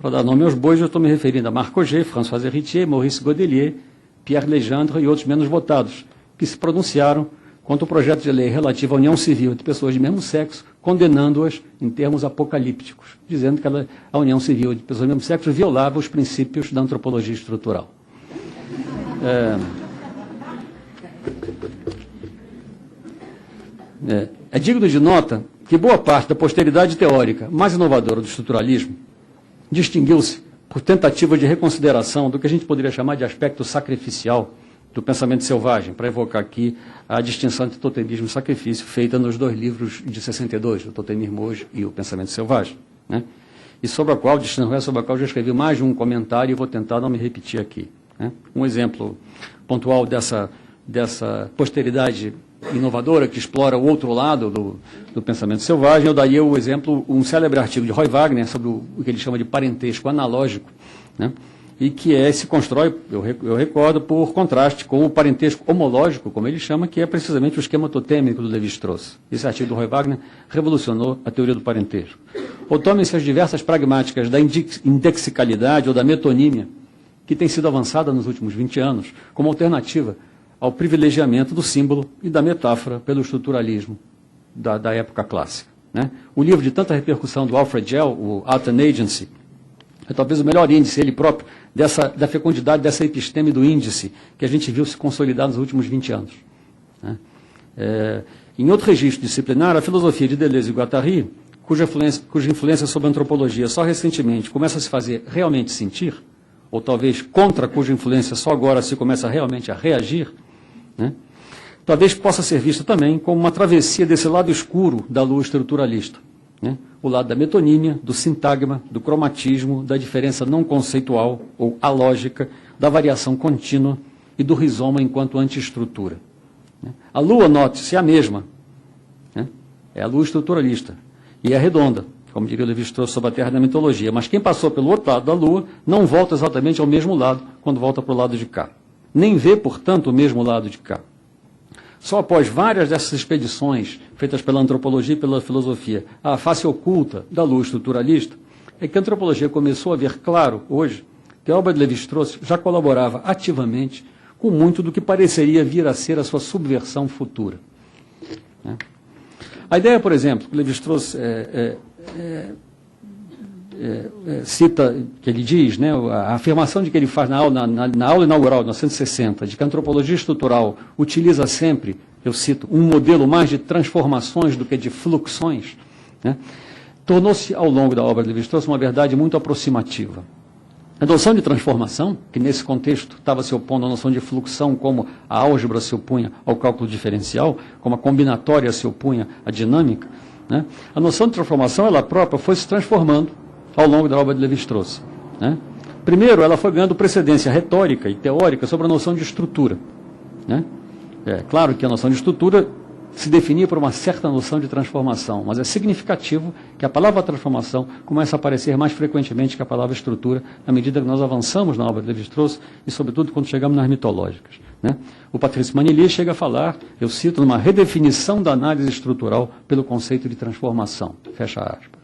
D: Para dar nome aos bois, eu estou me referindo a Marc Auger, François Héritier, Maurice Godelier, Pierre Legendre e outros menos votados, que se pronunciaram contra o projeto de lei relativo à união civil de pessoas de mesmo sexo, condenando-as em termos apocalípticos, dizendo que a união civil de pessoas de mesmo sexo violava os princípios da antropologia estrutural. É digno de nota que boa parte da posteridade teórica mais inovadora do estruturalismo distinguiu-se por tentativa de reconsideração do que a gente poderia chamar de aspecto sacrificial do pensamento selvagem, para evocar aqui a distinção entre totemismo e sacrifício feita nos 2 livros de 62, o Totemismo Hoje e o Pensamento Selvagem, né? E sobre a qual eu já escrevi mais de um comentário e vou tentar não me repetir aqui, né? Um exemplo pontual dessa posteridade inovadora que explora o outro lado do pensamento selvagem, eu daria o exemplo, um célebre artigo de Roy Wagner sobre o que ele chama de parentesco analógico, né? E que se constrói, eu recordo, por contraste com o parentesco homológico, como ele chama, que é precisamente o esquema totêmico do Lévi-Strauss. Esse artigo do Roy Wagner revolucionou a teoria do parentesco. Ou tomem-se as diversas pragmáticas da indexicalidade ou da metonímia, que tem sido avançada nos últimos 20 anos, como alternativa ao privilegiamento do símbolo e da metáfora pelo estruturalismo da época clássica, né? O livro de tanta repercussão do Alfred Gell, o Art and Agency, é talvez o melhor índice, ele próprio, da fecundidade dessa episteme do índice que a gente viu se consolidar nos últimos 20 anos, né? Em outro registro disciplinar, a filosofia de Deleuze e Guattari, cuja influência sobre a antropologia só recentemente começa a se fazer realmente sentir, ou talvez contra cuja influência só agora se começa realmente a reagir, né? Talvez possa ser vista também como uma travessia desse lado escuro da lua estruturalista, né? O lado da metonímia, do sintagma, do cromatismo, da diferença não conceitual ou alógica, da variação contínua e do rizoma enquanto antiestrutura, né? A lua, note-se, é a mesma, né? É a lua estruturalista e é redonda, como diria o Lévi-Strauss sobre a Terra da mitologia, mas quem passou pelo outro lado da lua não volta exatamente ao mesmo lado quando volta para o lado de cá. Nem vê, portanto, o mesmo lado de cá. Só após várias dessas expedições feitas pela antropologia e pela filosofia à face oculta da lua estruturalista, é que a antropologia começou a ver claro, hoje, que a obra de Lévi-Strauss já colaborava ativamente com muito do que pareceria vir a ser a sua subversão futura, né? A ideia, por exemplo, que Lévi-Strauss cita, que ele diz, né, a afirmação de que ele faz na aula inaugural de 1960, de que a antropologia estrutural utiliza sempre, eu cito, um modelo mais de transformações do que de fluxões, né? tornou-se, ao longo da obra de Lévi-Strauss, uma verdade muito aproximativa. A noção de transformação, que nesse contexto estava se opondo à noção de fluxão, como a álgebra se opunha ao cálculo diferencial, como a combinatória se opunha à dinâmica, né? A noção de transformação, ela própria, foi se transformando ao longo da obra de Lévi-Strauss, né? Primeiro, ela foi ganhando precedência retórica e teórica sobre a noção de estrutura, né? É claro que a noção de estrutura se definia por uma certa noção de transformação, mas é significativo que a palavra transformação comece a aparecer mais frequentemente que a palavra estrutura, à medida que nós avançamos na obra de Lévi-Strauss e, sobretudo, quando chegamos nas mitológicas, né? O Patrice Manillier chega a falar, eu cito, numa redefinição da análise estrutural pelo conceito de transformação, fecha aspas.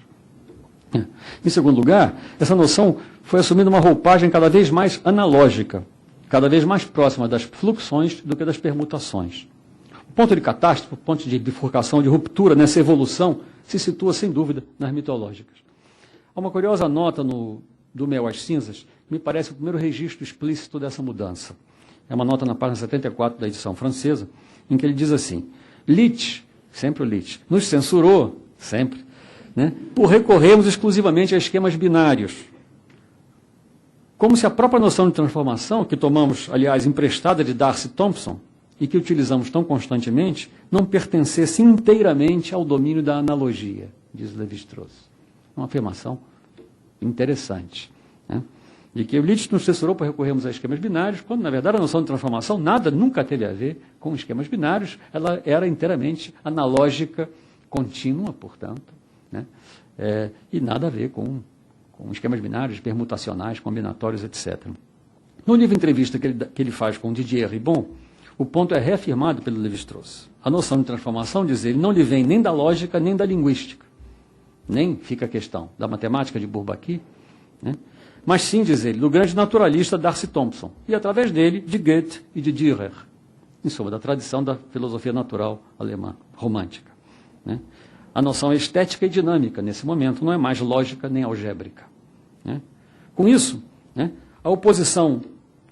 D: Em segundo lugar, essa noção foi assumindo uma roupagem cada vez mais analógica, cada vez mais próxima das fluxões do que das permutações. O ponto de catástrofe, o ponto de bifurcação, de ruptura nessa evolução, se situa, sem dúvida, nas mitológicas. Há uma curiosa nota do Mel às Cinzas, que me parece o primeiro registro explícito dessa mudança. É uma nota na página 74 da edição francesa, em que ele diz assim: Licht, sempre o Licht, nos censurou, sempre, né, por recorrermos exclusivamente a esquemas binários. Como se a própria noção de transformação, que tomamos, aliás, emprestada de Darcy Thompson, e que utilizamos tão constantemente, não pertencesse inteiramente ao domínio da analogia, diz Lévi-Strauss. Uma afirmação interessante, né? De que o Licht nos censurou por recorrermos a esquemas binários, quando, na verdade, a noção de transformação nunca teve a ver com esquemas binários, ela era inteiramente analógica, contínua, portanto, né? E nada a ver com esquemas binários, permutacionais, combinatórios, etc. No livro Entrevista que ele faz com Didier Ribon, o ponto é reafirmado pelo Lévi-Strauss. A noção de transformação, diz ele, não lhe vem nem da lógica, nem da linguística. Nem fica a questão da matemática de Bourbaki, né? Mas sim, diz ele, do grande naturalista Darcy Thompson, e através dele, de Goethe e de Dürer, em suma, da tradição da filosofia natural alemã, romântica, né? A noção é estética e dinâmica, nesse momento, não é mais lógica nem algébrica, né? Com isso, né, a oposição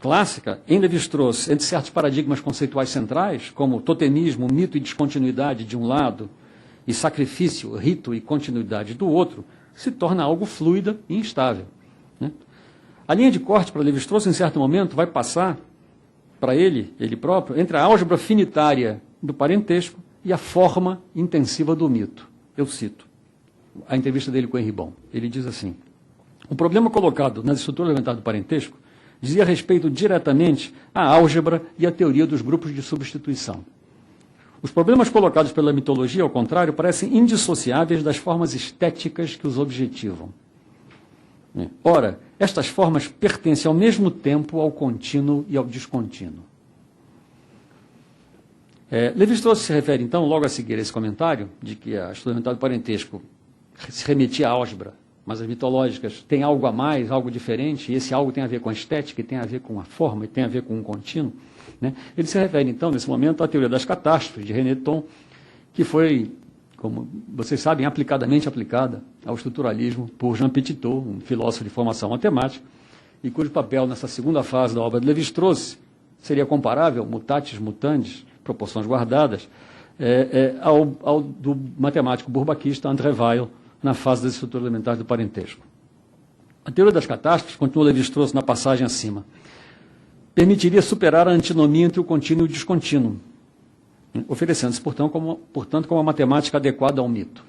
D: clássica, em Lévi-Strauss, entre certos paradigmas conceituais centrais, como totemismo, mito e descontinuidade de um lado, e sacrifício, rito e continuidade do outro, se torna algo fluida e instável, né? A linha de corte para Lévi-Strauss, em certo momento, vai passar para ele próprio, entre a álgebra finitária do parentesco e a forma intensiva do mito. Eu cito a entrevista dele com Henri Bon. Ele diz assim: o problema colocado nas estruturas elementares do parentesco dizia respeito diretamente à álgebra e à teoria dos grupos de substituição. Os problemas colocados pela mitologia, ao contrário, parecem indissociáveis das formas estéticas que os objetivam. Ora, estas formas pertencem ao mesmo tempo ao contínuo e ao descontínuo. Lévi-Strauss se refere, então, logo a seguir a esse comentário, de que a estrutura elementar do parentesco se remetia à álgebra, mas as mitológicas têm algo a mais, algo diferente, e esse algo tem a ver com a estética, e tem a ver com a forma, e tem a ver com um contínuo, né? Ele se refere, então, nesse momento, à teoria das catástrofes, de René Thon, que foi, como vocês sabem, aplicadamente aplicada ao estruturalismo por Jean Petitot, um filósofo de formação matemática, e cujo papel nessa segunda fase da obra de Lévi-Strauss seria comparável, mutatis mutandis, proporções guardadas, ao do matemático bourbaquista André Weil, na fase das estruturas elementares do parentesco. A teoria das catástrofes, continua Lévi-Strauss na passagem acima, permitiria superar a antinomia entre o contínuo e o descontínuo, oferecendo-se, portanto, como uma matemática adequada ao mito.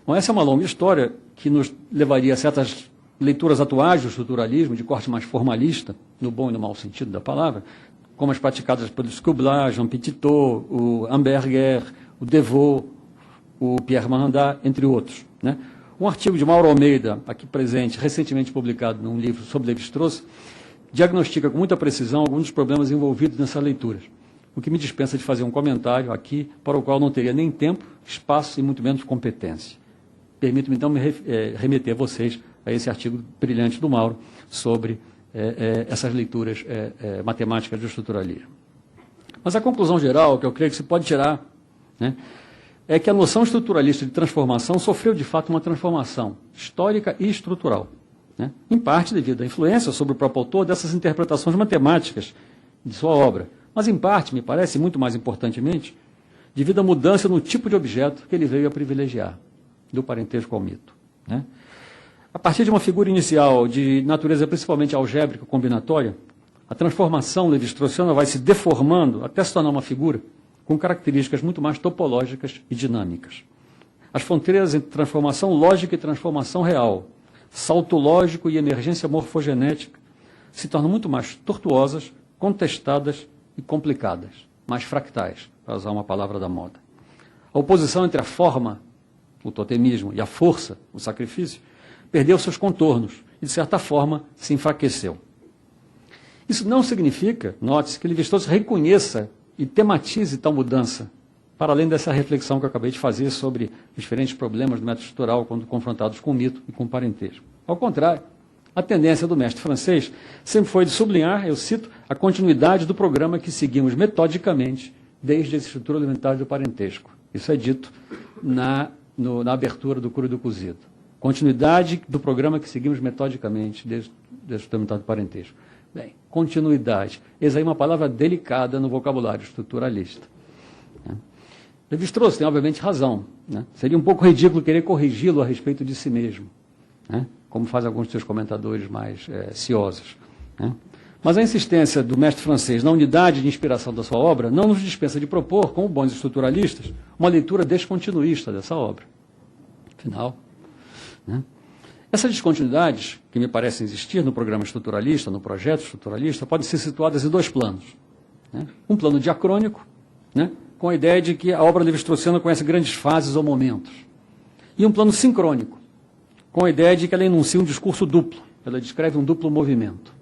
D: Bom, essa é uma longa história que nos levaria a certas leituras atuais do estruturalismo, de corte mais formalista, no bom e no mau sentido da palavra, como as praticadas pelo Skubla, Jean Petitot, o Hamburger, o Devaux, o Pierre Marandat, entre outros, né? Um artigo de Mauro Almeida, aqui presente, recentemente publicado num livro sobre Lévi-Strauss, diagnostica com muita precisão alguns dos problemas envolvidos nessas leituras, o que me dispensa de fazer um comentário aqui, para o qual não teria nem tempo, espaço e muito menos competência. Permito-me, então, me remeter a vocês a esse artigo brilhante do Mauro sobre essas leituras matemáticas do estruturalismo. Mas a conclusão geral, que eu creio que se pode tirar, né, é que a noção estruturalista de transformação sofreu, de fato, uma transformação histórica e estrutural, né, em parte devido à influência sobre o próprio autor dessas interpretações matemáticas de sua obra, mas em parte, me parece, muito mais importantemente, devido à mudança no tipo de objeto que ele veio a privilegiar, do parentesco ao mito. né? A partir de uma figura inicial de natureza principalmente algébrica combinatória, a transformação levi-straussiana vai se deformando até se tornar uma figura com características muito mais topológicas e dinâmicas. As fronteiras entre transformação lógica e transformação real, salto lógico e emergência morfogenética, se tornam muito mais tortuosas, contestadas e complicadas, mais fractais, para usar uma palavra da moda. A oposição entre a forma, o totemismo, e a força, o sacrifício, perdeu seus contornos e, de certa forma, se enfraqueceu. Isso não significa, note-se, que Lévi-Strauss reconheça e tematize tal mudança, para além dessa reflexão que eu acabei de fazer sobre os diferentes problemas do método estrutural quando confrontados com o mito e com o parentesco. Ao contrário, a tendência do mestre francês sempre foi de sublinhar, eu cito, a continuidade do programa que seguimos metodicamente desde a estrutura elementar do parentesco. Isso é dito na abertura do Cru e do Cozido. Continuidade do programa que seguimos metodicamente desde a estrutura elementar do parentesco. Bem, continuidade. Essa aí é uma palavra delicada no vocabulário estruturalista. Lévi-Strauss tem, obviamente, razão, né? Seria um pouco ridículo querer corrigi-lo a respeito de si mesmo, né? Como fazem alguns de seus comentadores mais ciosos, né? Mas a insistência do mestre francês na unidade de inspiração da sua obra não nos dispensa de propor, como bons estruturalistas, uma leitura descontinuista dessa obra. Afinal, né? Essas descontinuidades, que me parecem existir no programa estruturalista, no projeto estruturalista, podem ser situadas em dois planos, né? Um plano diacrônico, né? Com a ideia de que a obra levi-straussiana conhece grandes fases ou momentos. E um plano sincrônico, com a ideia de que ela enuncia um discurso duplo, ela descreve um duplo movimento.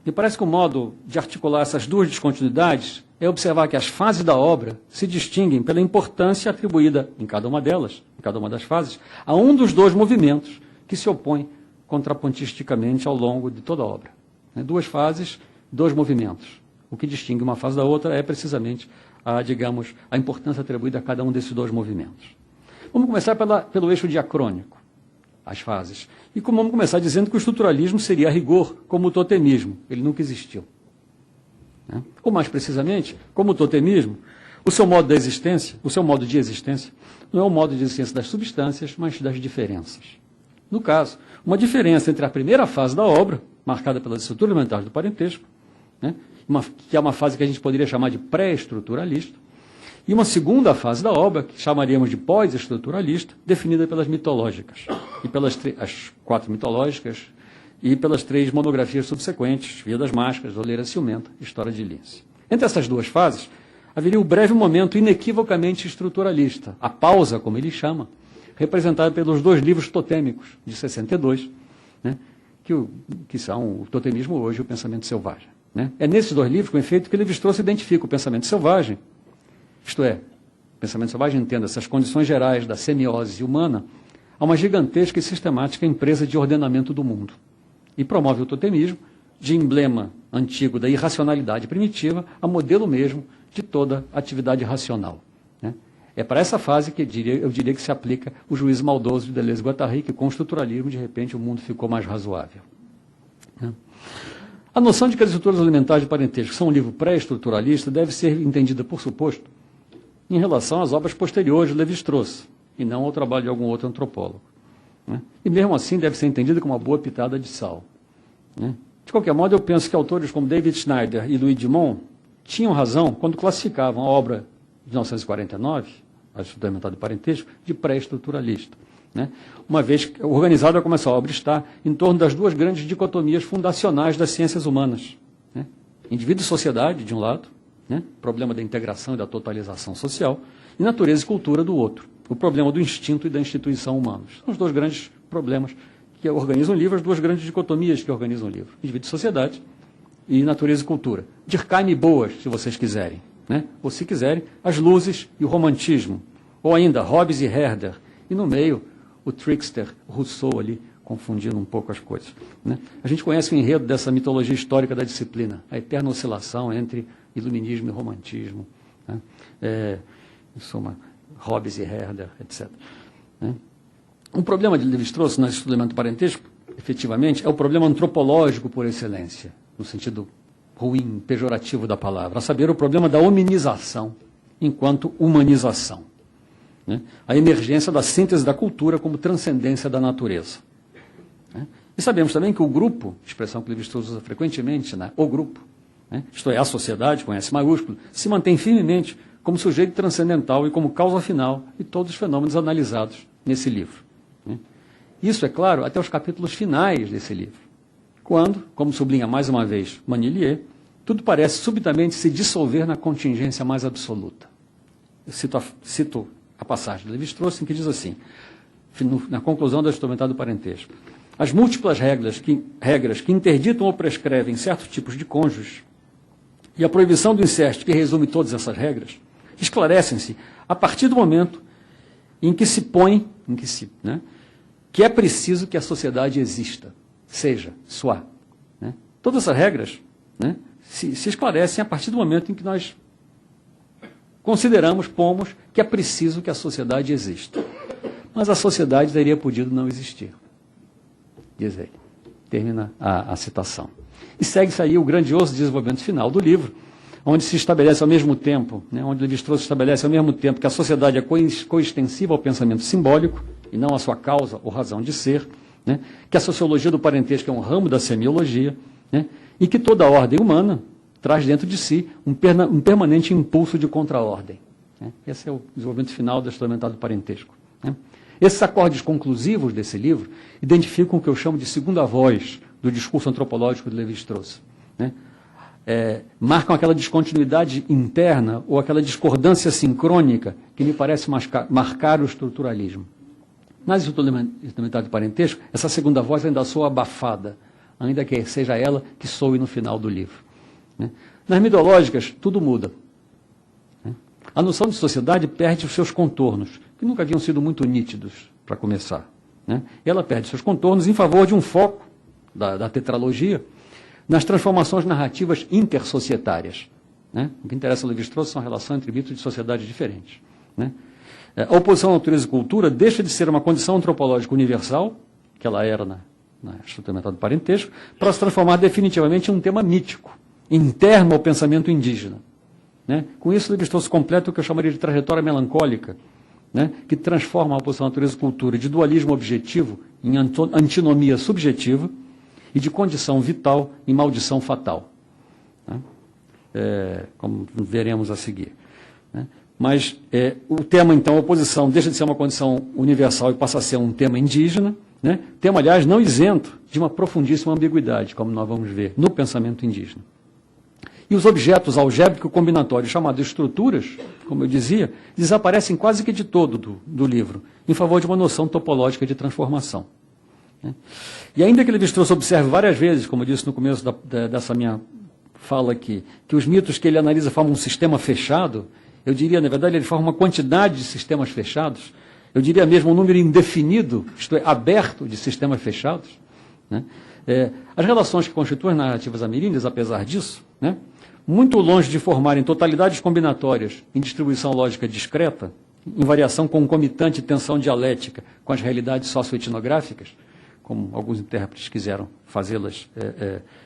D: Me parece que o modo de articular essas duas descontinuidades é observar que as fases da obra se distinguem pela importância atribuída em cada uma delas, em cada uma das fases, a um dos dois movimentos que se opõem contrapontisticamente ao longo de toda a obra. Duas fases, dois movimentos. O que distingue uma fase da outra é precisamente a importância atribuída a cada um desses dois movimentos. Vamos começar pelo eixo diacrônico, as fases. E vamos começar dizendo que o estruturalismo seria, a rigor, como o totemismo. Ele nunca existiu, né? Ou, mais precisamente, como o totemismo, o seu modo de existência, não é o modo de existência das substâncias, mas das diferenças. No caso, uma diferença entre a primeira fase da obra, marcada pelas estruturas elementares do parentesco, né? Que é uma fase que a gente poderia chamar de pré-estruturalista, e uma segunda fase da obra, que chamaríamos de pós-estruturalista, definida pelas mitológicas, e pelas as quatro mitológicas, e pelas três monografias subsequentes, Via das Máscaras, Oleira Ciumenta, História de Lince. Entre essas duas fases, haveria um breve momento inequivocamente estruturalista, a pausa, como ele chama, representada pelos dois livros totêmicos, de 62, né, que são o totemismo hoje e o pensamento selvagem. Né? É nesses dois livros, com efeito, que Lévi-Strauss identifica o pensamento selvagem, isto é, o pensamento selvagem entenda essas condições gerais da semiose humana, a uma gigantesca e sistemática empresa de ordenamento do mundo. E promove o totemismo de emblema antigo da irracionalidade primitiva a modelo mesmo de toda atividade racional. Né? É para essa fase que eu diria que se aplica o juízo maldoso de Deleuze-Guattari, que com o estruturalismo, de repente, o mundo ficou mais razoável. Né? A noção de que as estruturas elementares de parentesco são um livro pré-estruturalista deve ser entendida, por suposto, em relação às obras posteriores de Lévi-Strauss, e não ao trabalho de algum outro antropólogo. Né? E mesmo assim deve ser entendida como uma boa pitada de sal. Né? De qualquer modo, eu penso que autores como David Schneider e Louis Dumont tinham razão quando classificavam a obra de 1949, a estrutura elementar do parentesco, de pré-estruturalista. Né? Uma vez organizada como essa obra está em torno das duas grandes dicotomias fundacionais das ciências humanas. Né? Indivíduo e sociedade, de um lado, né? Problema da integração e da totalização social, e natureza e cultura, do outro. O problema do instinto e da instituição humanos. São os dois grandes problemas que organizam o livro, as duas grandes dicotomias que organizam o livro. Indivíduo e sociedade e natureza e cultura. Durkheim e Boas, se vocês quiserem. Né? Ou, se quiserem, as luzes e o romantismo. Ou ainda, Hobbes e Herder. E no meio, o trickster Rousseau ali, confundindo um pouco as coisas. Né? A gente conhece o enredo dessa mitologia histórica da disciplina, a eterna oscilação entre iluminismo e romantismo, né? Em suma, Hobbes e Herder, etc. Né? Um problema de Lévi-Strauss no estudo do parentesco, efetivamente, é o problema antropológico por excelência, no sentido ruim, pejorativo da palavra, a saber, o problema da hominização enquanto humanização. né? A emergência da síntese da cultura como transcendência da natureza. Né? E sabemos também que o grupo, expressão que Lévi-Strauss usa frequentemente, né? O grupo, né? Isto é, a sociedade, com S maiúsculo, se mantém firmemente como sujeito transcendental e como causa final de todos os fenômenos analisados nesse livro. Né? Isso, é claro, até os capítulos finais desse livro, quando, como sublinha mais uma vez Manilier, tudo parece subitamente se dissolver na contingência mais absoluta. Eu cito a passagem de Lévi-Strauss, em que diz assim, na conclusão do instrumental do parentesco: as múltiplas regras que interditam ou prescrevem certos tipos de cônjuges e a proibição do incesto que resume todas essas regras esclarecem-se a partir do momento em que se põe, né, que é preciso que a sociedade exista, seja, soit. Né? Todas essas regras, né, se esclarecem a partir do momento em que nós pomos que é preciso que a sociedade exista. Mas a sociedade teria podido não existir, diz ele. Termina a citação. E segue-se aí o grandioso desenvolvimento final do livro, onde se estabelece ao mesmo tempo, né, onde Lévi-Strauss estabelece ao mesmo tempo que a sociedade é coextensiva ao pensamento simbólico, e não a sua causa ou razão de ser, né, que a sociologia do parentesco é um ramo da semiologia, né, e que toda a ordem humana traz dentro de si um permanente impulso de contra-ordem. Né. Esse é o desenvolvimento final do instrumental do parentesco. Né. Esses acordes conclusivos desse livro identificam o que eu chamo de segunda voz do discurso antropológico de Lévi-Strauss. Né. Marcam aquela descontinuidade interna ou aquela discordância sincrônica que me parece marcar o estruturalismo. Nas instrumentais do parentesco, essa segunda voz ainda soa abafada, ainda que seja ela que soe no final do livro. Né? Nas mitológicas, tudo muda. Né? A noção de sociedade perde os seus contornos, que nunca haviam sido muito nítidos, para começar. Né? Ela perde seus contornos em favor de um foco da tetralogia nas transformações narrativas intersocietárias. Né? O que interessa a Lévi-Strauss são a relação entre mitos de sociedades diferentes. Né? A oposição à natureza e cultura deixa de ser uma condição antropológica universal, que ela era na instrumental do parentesco, para se transformar definitivamente em um tema mítico, interno ao pensamento indígena. Né? Com isso, Lévi-Strauss completa o que eu chamaria de trajetória melancólica, né? Que transforma a oposição à natureza e cultura de dualismo objetivo em antinomia subjetiva e de condição vital em maldição fatal. Né? Como veremos a seguir. Né? Mas o tema, então, a oposição, deixa de ser uma condição universal e passa a ser um tema indígena, né? Tema, aliás, não isento de uma profundíssima ambiguidade, como nós vamos ver no pensamento indígena. E os objetos algébrico-combinatórios, chamados estruturas, como eu dizia, desaparecem quase que de todo do livro, em favor de uma noção topológica de transformação. Né? E ainda que Lévi-Strauss observe várias vezes, como eu disse no começo dessa minha fala aqui, que os mitos que ele analisa formam um sistema fechado, eu diria, na verdade, ele forma uma quantidade de sistemas fechados, eu diria mesmo um número indefinido, isto é, aberto de sistemas fechados. Né? As relações que constituem as narrativas ameríndias, apesar disso, né, muito longe de formarem totalidades combinatórias em distribuição lógica discreta, em variação concomitante e tensão dialética com as realidades socioetnográficas, como alguns intérpretes quiseram fazê-las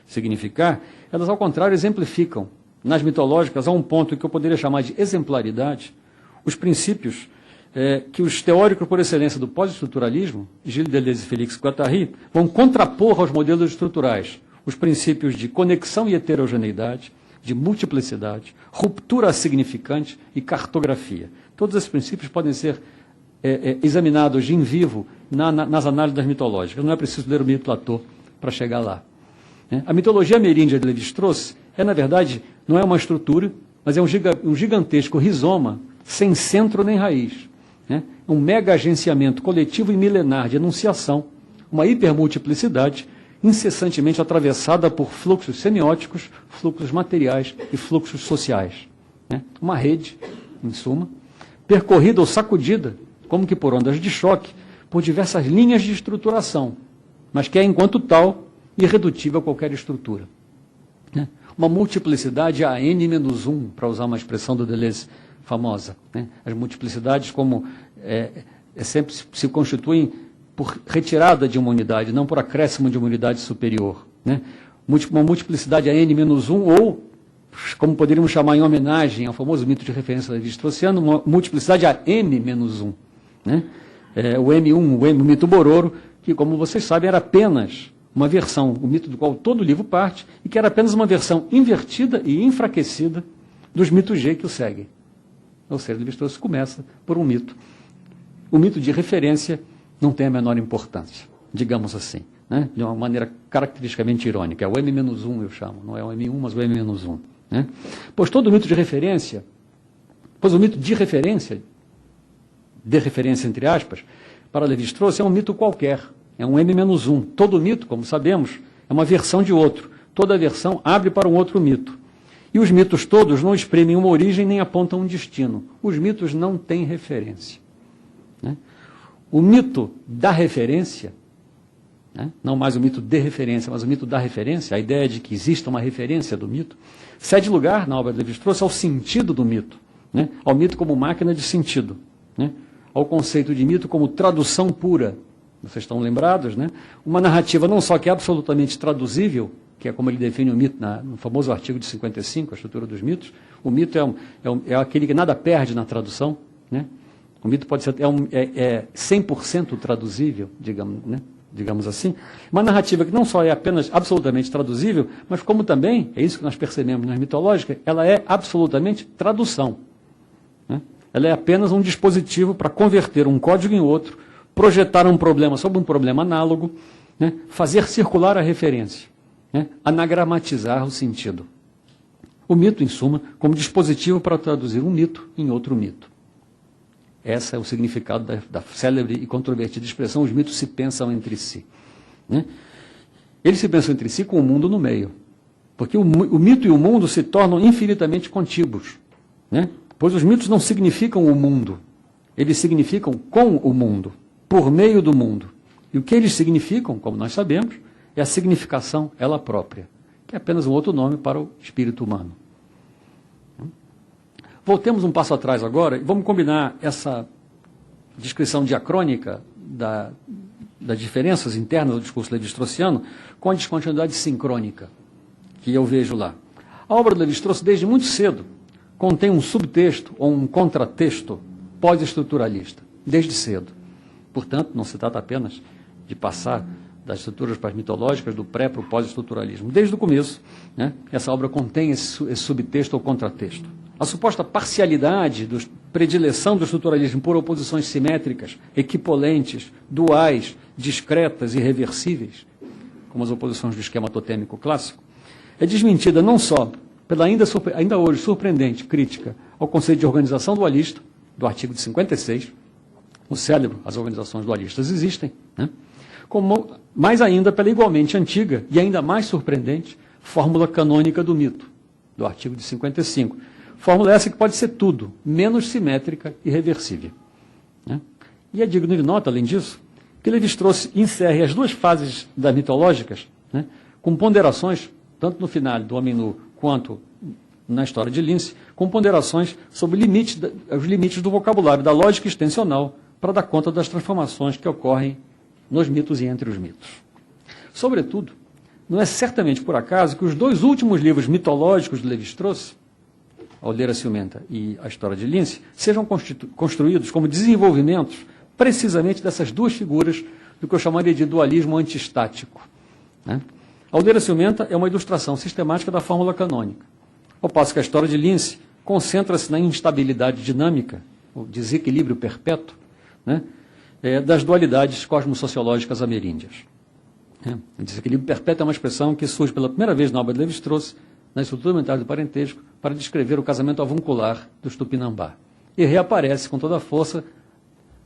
D: significar, elas, ao contrário, exemplificam, nas mitológicas, a um ponto que eu poderia chamar de exemplaridade, os princípios que os teóricos por excelência do pós-estruturalismo, Gilles Deleuze e Félix Guattari, vão contrapor aos modelos estruturais os princípios de conexão e heterogeneidade, de multiplicidade, ruptura significante e cartografia. Todos esses princípios podem ser examinados em vivo nas análises das mitológicas. Não é preciso ler o mito Platô para chegar lá. A mitologia ameríndia de Lévi-Strauss na verdade, não é uma estrutura, mas é um gigantesco rizoma sem centro nem raiz. Né? Um mega agenciamento coletivo e milenar de enunciação, uma hipermultiplicidade incessantemente atravessada por fluxos semióticos, fluxos materiais e fluxos sociais. Né? Uma rede, em suma, percorrida ou sacudida, como que por ondas de choque, por diversas linhas de estruturação, mas que é, enquanto tal, irredutível a qualquer estrutura. Né? Uma multiplicidade a n-1, para usar uma expressão do Deleuze famosa. Né? As multiplicidades sempre se constituem por retirada de uma unidade, não por acréscimo de uma unidade superior. Né? Uma multiplicidade a n-1 ou como poderíamos chamar em homenagem ao famoso mito de referência levi-straussiano, uma multiplicidade a m-1. Né? O M1, o mito Bororo, que, como vocês sabem, era apenas uma versão, o mito do qual todo o livro parte, e que era apenas uma versão invertida e enfraquecida dos mitos G que o seguem. Ou seja, Levi-Strauss começa por um mito. O mito de referência não tem a menor importância, digamos assim, né? De uma maneira caracteristicamente irônica. É o M-1, eu chamo, não é o M1, mas o M-1. Né? Pois todo mito de referência, pois o mito de referência entre aspas, para Levi-Strauss é um mito qualquer, é um M-1. Todo mito, como sabemos, é uma versão de outro. Toda versão abre para um outro mito. E os mitos todos não exprimem uma origem nem apontam um destino. Os mitos não têm referência. Né? O mito da referência, né? Não mais o mito de referência, mas o mito da referência, a ideia de que exista uma referência do mito, cede lugar, na obra de Levi-Strauss, ao sentido do mito, né? Ao mito como máquina de sentido, né? Ao conceito de mito como tradução pura. Vocês estão lembrados, né? Uma narrativa não só que é absolutamente traduzível, que é como ele define o mito no famoso artigo de 55, a estrutura dos mitos. O mito é aquele que nada perde na tradução, né? O mito pode ser 100% traduzível, digamos assim. Uma narrativa que não só é apenas absolutamente traduzível, mas como também, é isso que nós percebemos na mitológica, ela é absolutamente tradução. Né? Ela é apenas um dispositivo para converter um código em outro, projetar um problema sobre um problema análogo, né? Fazer circular a referência, né? Anagramatizar o sentido. O mito, em suma, como dispositivo para traduzir um mito em outro mito. Esse é o significado da célebre e controvertida expressão: os mitos se pensam entre si. Né? Eles se pensam entre si com o mundo no meio, porque o mito e o mundo se tornam infinitamente contíguos. Né? Pois os mitos não significam o mundo, eles significam com o mundo, por meio do mundo. E o que eles significam, como nós sabemos, é a significação ela própria, que é apenas um outro nome para o espírito humano. Voltemos um passo atrás agora e vamos combinar essa descrição diacrônica das diferenças internas do discurso levi-straussiano com a descontinuidade sincrônica que eu vejo lá. A obra do Levi-Strauss, desde muito cedo, contém um subtexto ou um contratexto pós-estruturalista, desde cedo. Portanto, não se trata apenas de passar das estruturas mitológicas, do pré para o pós-estruturalismo. Desde o começo, né, essa obra contém esse subtexto ou contratexto. A suposta parcialidade, predileção do estruturalismo por oposições simétricas, equipolentes, duais, discretas e reversíveis, como as oposições do esquema totêmico clássico, é desmentida não só pela ainda hoje surpreendente crítica ao conceito de organização dualista, do artigo de 56, o célebre, as organizações dualistas existem, né? Como mais ainda pela igualmente antiga e ainda mais surpreendente fórmula canônica do mito, do artigo de 55. Fórmula essa que pode ser tudo, menos simétrica e reversível. Né? E é digno de nota, além disso, que Levi-Strauss encerre as duas fases das mitológicas, né, com ponderações, tanto no final do Homem Nu quanto na história de Lince, com ponderações sobre os limites do vocabulário, da lógica extensional, para dar conta das transformações que ocorrem nos mitos e entre os mitos. Sobretudo, não é certamente por acaso que os dois últimos livros mitológicos de Levi-Strauss, A Olheira Ciumenta e A História de Lince, sejam construídos como desenvolvimentos precisamente dessas duas figuras do que eu chamaria de dualismo antistático. Né? A Olheira Ciumenta é uma ilustração sistemática da fórmula canônica, ao passo que A História de Lince concentra-se na instabilidade dinâmica, o desequilíbrio perpétuo, né, das dualidades cosmossociológicas ameríndias. O desequilíbrio perpétuo é uma expressão que surge pela primeira vez na obra de Levi-Strauss, na estrutura mental do parentesco, para descrever o casamento avuncular dos Tupinambá. E reaparece com toda a força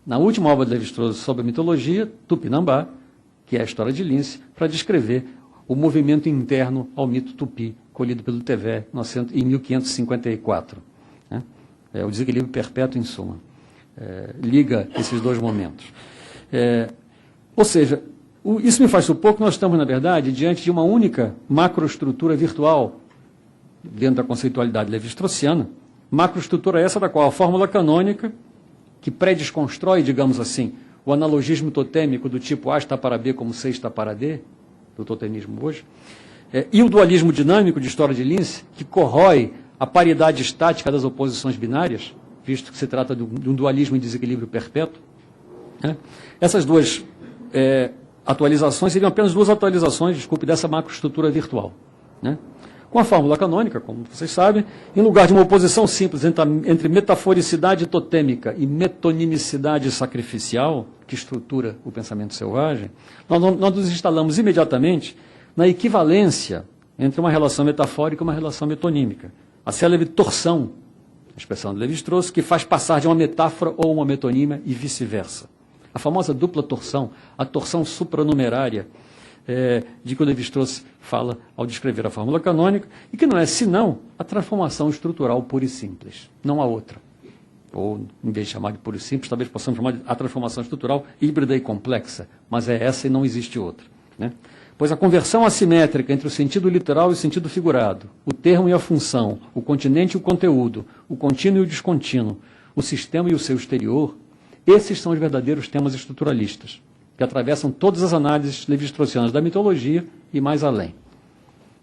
D: na última obra de Levi-Strauss sobre a mitologia, Tupinambá, que é a História de Lince, para descrever o movimento interno ao mito tupi, colhido pelo Tevé em 1554. O desequilíbrio perpétuo, em suma. Liga esses dois momentos. Ou seja, isso me faz supor que nós estamos, na verdade, diante de uma única macroestrutura virtual, dentro da conceitualidade levi-straussiana, macroestrutura essa da qual a fórmula canônica, que pré-desconstrói, digamos assim, o analogismo totêmico do tipo A está para B como C está para D, do totemismo hoje, e o dualismo dinâmico de História de Lince, que corrói a paridade estática das oposições binárias, visto que se trata de um dualismo em desequilíbrio perpétuo. Né? Essas duas atualizações seriam apenas duas atualizações, desculpe, dessa macroestrutura virtual. Né? Com a fórmula canônica, como vocês sabem, em lugar de uma oposição simples entre metaforicidade totêmica e metonimicidade sacrificial, que estrutura o pensamento selvagem, nós nos instalamos imediatamente na equivalência entre uma relação metafórica e uma relação metonímica. A célebre torção, a expressão de Lévi-Strauss, que faz passar de uma metáfora ou uma metonímia e vice-versa. A famosa dupla torção, a torção supranumerária, de que o Lévi-Strauss fala ao descrever a fórmula canônica, e que não é senão a transformação estrutural pura e simples. Não há outra. Ou, em vez de chamar de pura e simples, talvez possamos chamar de a transformação estrutural híbrida e complexa, mas é essa e não existe outra. Né? Pois a conversão assimétrica entre o sentido literal e o sentido figurado, o termo e a função, o continente e o conteúdo, o contínuo e o descontínuo, o sistema e o seu exterior, esses são os verdadeiros temas estruturalistas, que atravessam todas as análises levi-straussianas da mitologia e mais além.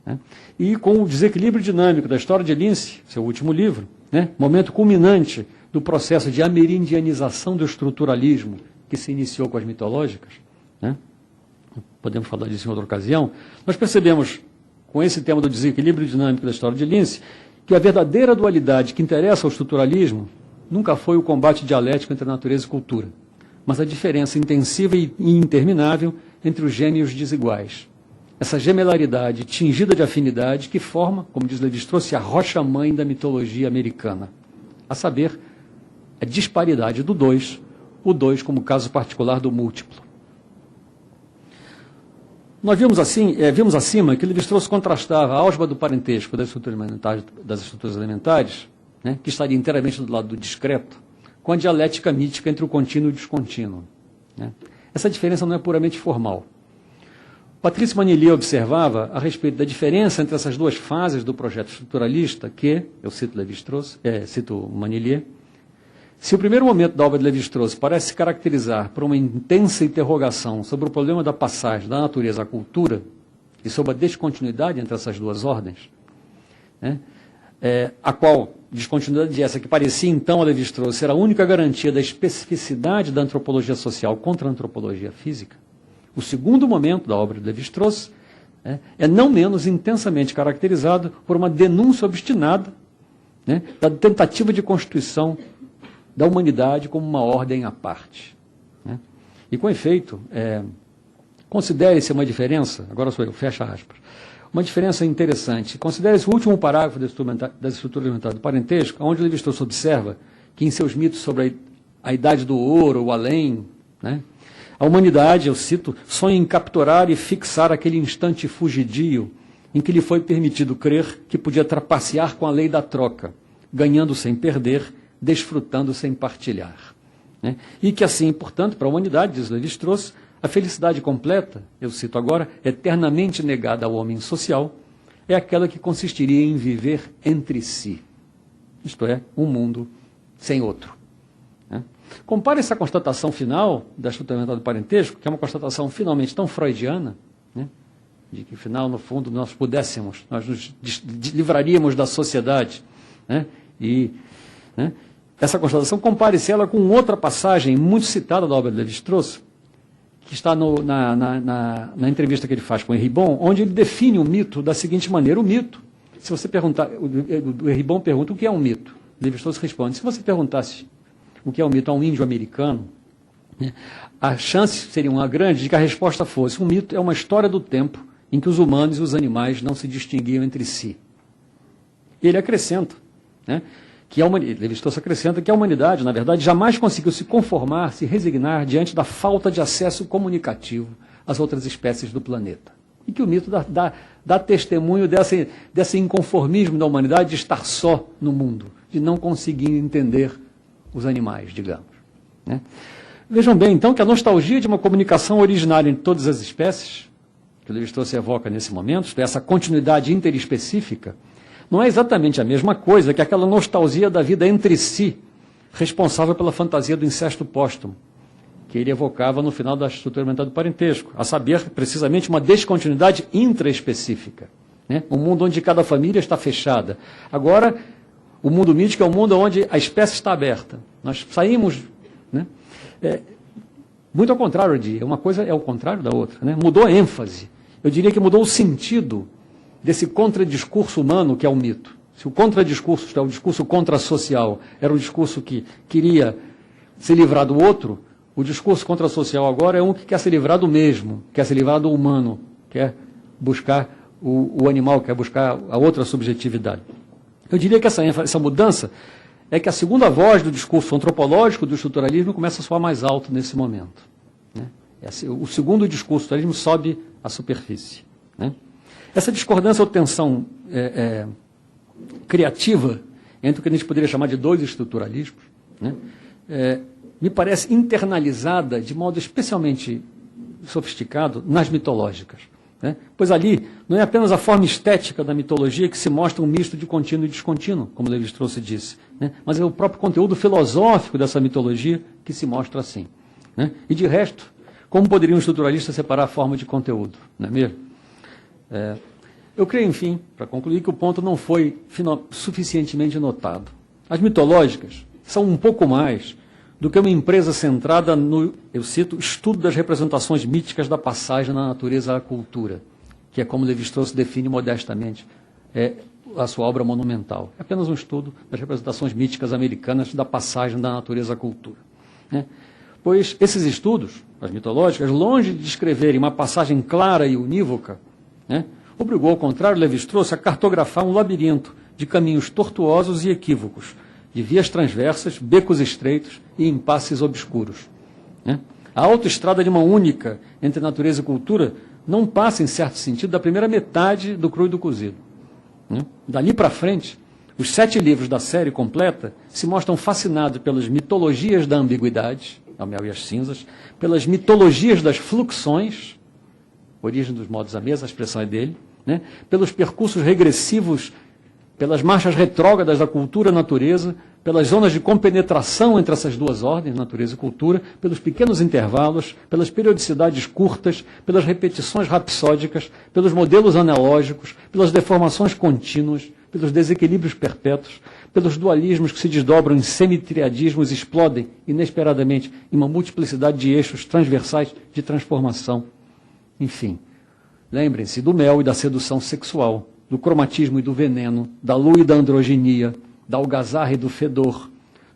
D: Né? E com o desequilíbrio dinâmico da História de Lince, seu último livro, né? Momento culminante do processo de amerindianização do estruturalismo que se iniciou com as mitológicas, né? Podemos falar disso em outra ocasião, nós percebemos, com esse tema do desequilíbrio dinâmico da História de Lince, que a verdadeira dualidade que interessa ao estruturalismo nunca foi o combate dialético entre natureza e cultura, mas a diferença intensiva e interminável entre os gênios desiguais. Essa gemelaridade tingida de afinidade que forma, como diz Lévi-Strauss, a rocha-mãe da mitologia americana. A saber, a disparidade do dois, o dois como caso particular do múltiplo. Nós vimos acima que Lévi-Strauss contrastava a álgebra do parentesco das estruturas elementares, né, que estaria inteiramente do lado do discreto, com a dialética mítica entre o contínuo e o descontínuo. Né? Essa diferença não é puramente formal. Patrício Manillier observava a respeito da diferença entre essas duas fases do projeto estruturalista que, eu cito Lévi-Strauss, cito Manillier, se o primeiro momento da obra de Lévi-Strauss parece se caracterizar por uma intensa interrogação sobre o problema da passagem da natureza à cultura e sobre a descontinuidade entre essas duas ordens, né, a qual descontinuidade essa que parecia então a Lévi-Strauss ser a única garantia da especificidade da antropologia social contra a antropologia física, o segundo momento da obra de Lévi-Strauss é não menos intensamente caracterizado por uma denúncia obstinada, né, da tentativa de constituição da humanidade como uma ordem à parte. Né? E, com efeito, considere-se uma diferença, agora sou eu, fecha aspas, uma diferença interessante. Considere-se o último parágrafo das estruturas elementares do parentesco, onde Lévi-Strauss observa que, em seus mitos sobre a idade do ouro, o além, né, a humanidade, eu cito, sonha em capturar e fixar aquele instante fugidio em que lhe foi permitido crer que podia trapacear com a lei da troca, ganhando sem perder, desfrutando sem partilhar. Né? E que assim, portanto, para a humanidade, diz Lévi-Strauss, a felicidade completa, eu cito agora, eternamente negada ao homem social, é aquela que consistiria em viver entre si. Isto é, um mundo sem outro. Né? Compare essa constatação final da estrutura elementar do parentesco, que é uma constatação finalmente tão freudiana, né? De que, afinal, no fundo, nós nos livraríamos da sociedade, né? Né? Essa constatação, compare-se ela com outra passagem muito citada da obra de Lévi-Strauss, que está na entrevista que ele faz com Eribon, onde ele define o mito da seguinte maneira. O mito, se você perguntar, o Eribon pergunta o que é um mito. Lévi-Strauss responde, se você perguntasse o que é um mito a um índio americano, né, a chance seria uma grande de que a resposta fosse: um mito é uma história do tempo em que os humanos e os animais não se distinguiam entre si. E ele acrescenta, né, Lévi-Strauss acrescenta que a humanidade, na verdade, jamais conseguiu se conformar, se resignar diante da falta de acesso comunicativo às outras espécies do planeta. E que o mito dá testemunho desse inconformismo da humanidade de estar só no mundo, de não conseguir entender os animais, digamos. Né? Vejam bem, então, que a nostalgia de uma comunicação originária entre todas as espécies, que o Lévi-Strauss evoca nesse momento, isto é, essa continuidade interespecífica, não é exatamente a mesma coisa que aquela nostalgia da vida entre si, responsável pela fantasia do incesto póstumo, que ele evocava no final da estrutura elementar do parentesco, a saber, precisamente, uma descontinuidade intraespecífica. né? Um mundo onde cada família está fechada. Agora, o mundo mítico é um mundo onde a espécie está aberta. Nós saímos, né? Muito ao contrário, uma coisa é o contrário da outra, né? Mudou a ênfase. Eu diria que mudou o sentido desse contradiscurso humano que é o mito. Se o contradiscurso, o discurso contrassocial, era um discurso que queria se livrar do outro, o discurso contrassocial agora é um que quer se livrar do mesmo, quer se livrar do humano, quer buscar o animal, quer buscar a outra subjetividade. Eu diria que essa mudança é que a segunda voz do discurso antropológico do estruturalismo começa a soar mais alto nesse momento, né? O segundo discurso do estruturalismo sobe à superfície, né? Essa discordância ou tensão criativa entre o que a gente poderia chamar de dois estruturalismos, né? Me parece internalizada de modo especialmente sofisticado nas mitológicas, né? Pois ali não é apenas a forma estética da mitologia que se mostra um misto de contínuo e descontínuo, como Lévi-Strauss disse, né? Mas é o próprio conteúdo filosófico dessa mitologia que se mostra assim, né? E de resto, como poderia um estruturalista separar a forma de conteúdo, não é mesmo? Eu creio, enfim, para concluir, que o ponto não foi suficientemente notado. As mitológicas são um pouco mais do que uma empresa centrada no, eu cito, estudo das representações míticas da passagem da natureza à cultura, que é como Lévi-Strauss define modestamente a sua obra monumental. É apenas um estudo das representações míticas americanas da passagem da natureza à cultura, né? Pois esses estudos, as mitológicas, longe de descreverem uma passagem clara e unívoca, né, obrigou, ao contrário, Lévi-Strauss a cartografar um labirinto de caminhos tortuosos e equívocos, de vias transversas, becos estreitos e impasses obscuros, né? A autoestrada de mão única entre natureza e cultura não passa, em certo sentido, da primeira metade do Cru e do Cozido, né? Dali para frente, os 7 livros da série completa se mostram fascinados pelas mitologias da ambiguidade, a Mel e as Cinzas, pelas mitologias das fluxões, origem dos modos à mesa, a expressão é dele, né? Pelos percursos regressivos, pelas marchas retrógradas da cultura-natureza, pelas zonas de compenetração entre essas duas ordens, natureza e cultura, pelos pequenos intervalos, pelas periodicidades curtas, pelas repetições rapsódicas, pelos modelos analógicos, pelas deformações contínuas, pelos desequilíbrios perpétuos, pelos dualismos que se desdobram em semitriadismos e explodem inesperadamente em uma multiplicidade de eixos transversais de transformação. Enfim, lembrem-se do mel e da sedução sexual, do cromatismo e do veneno, da lua e da androginia, da algazarra e do fedor,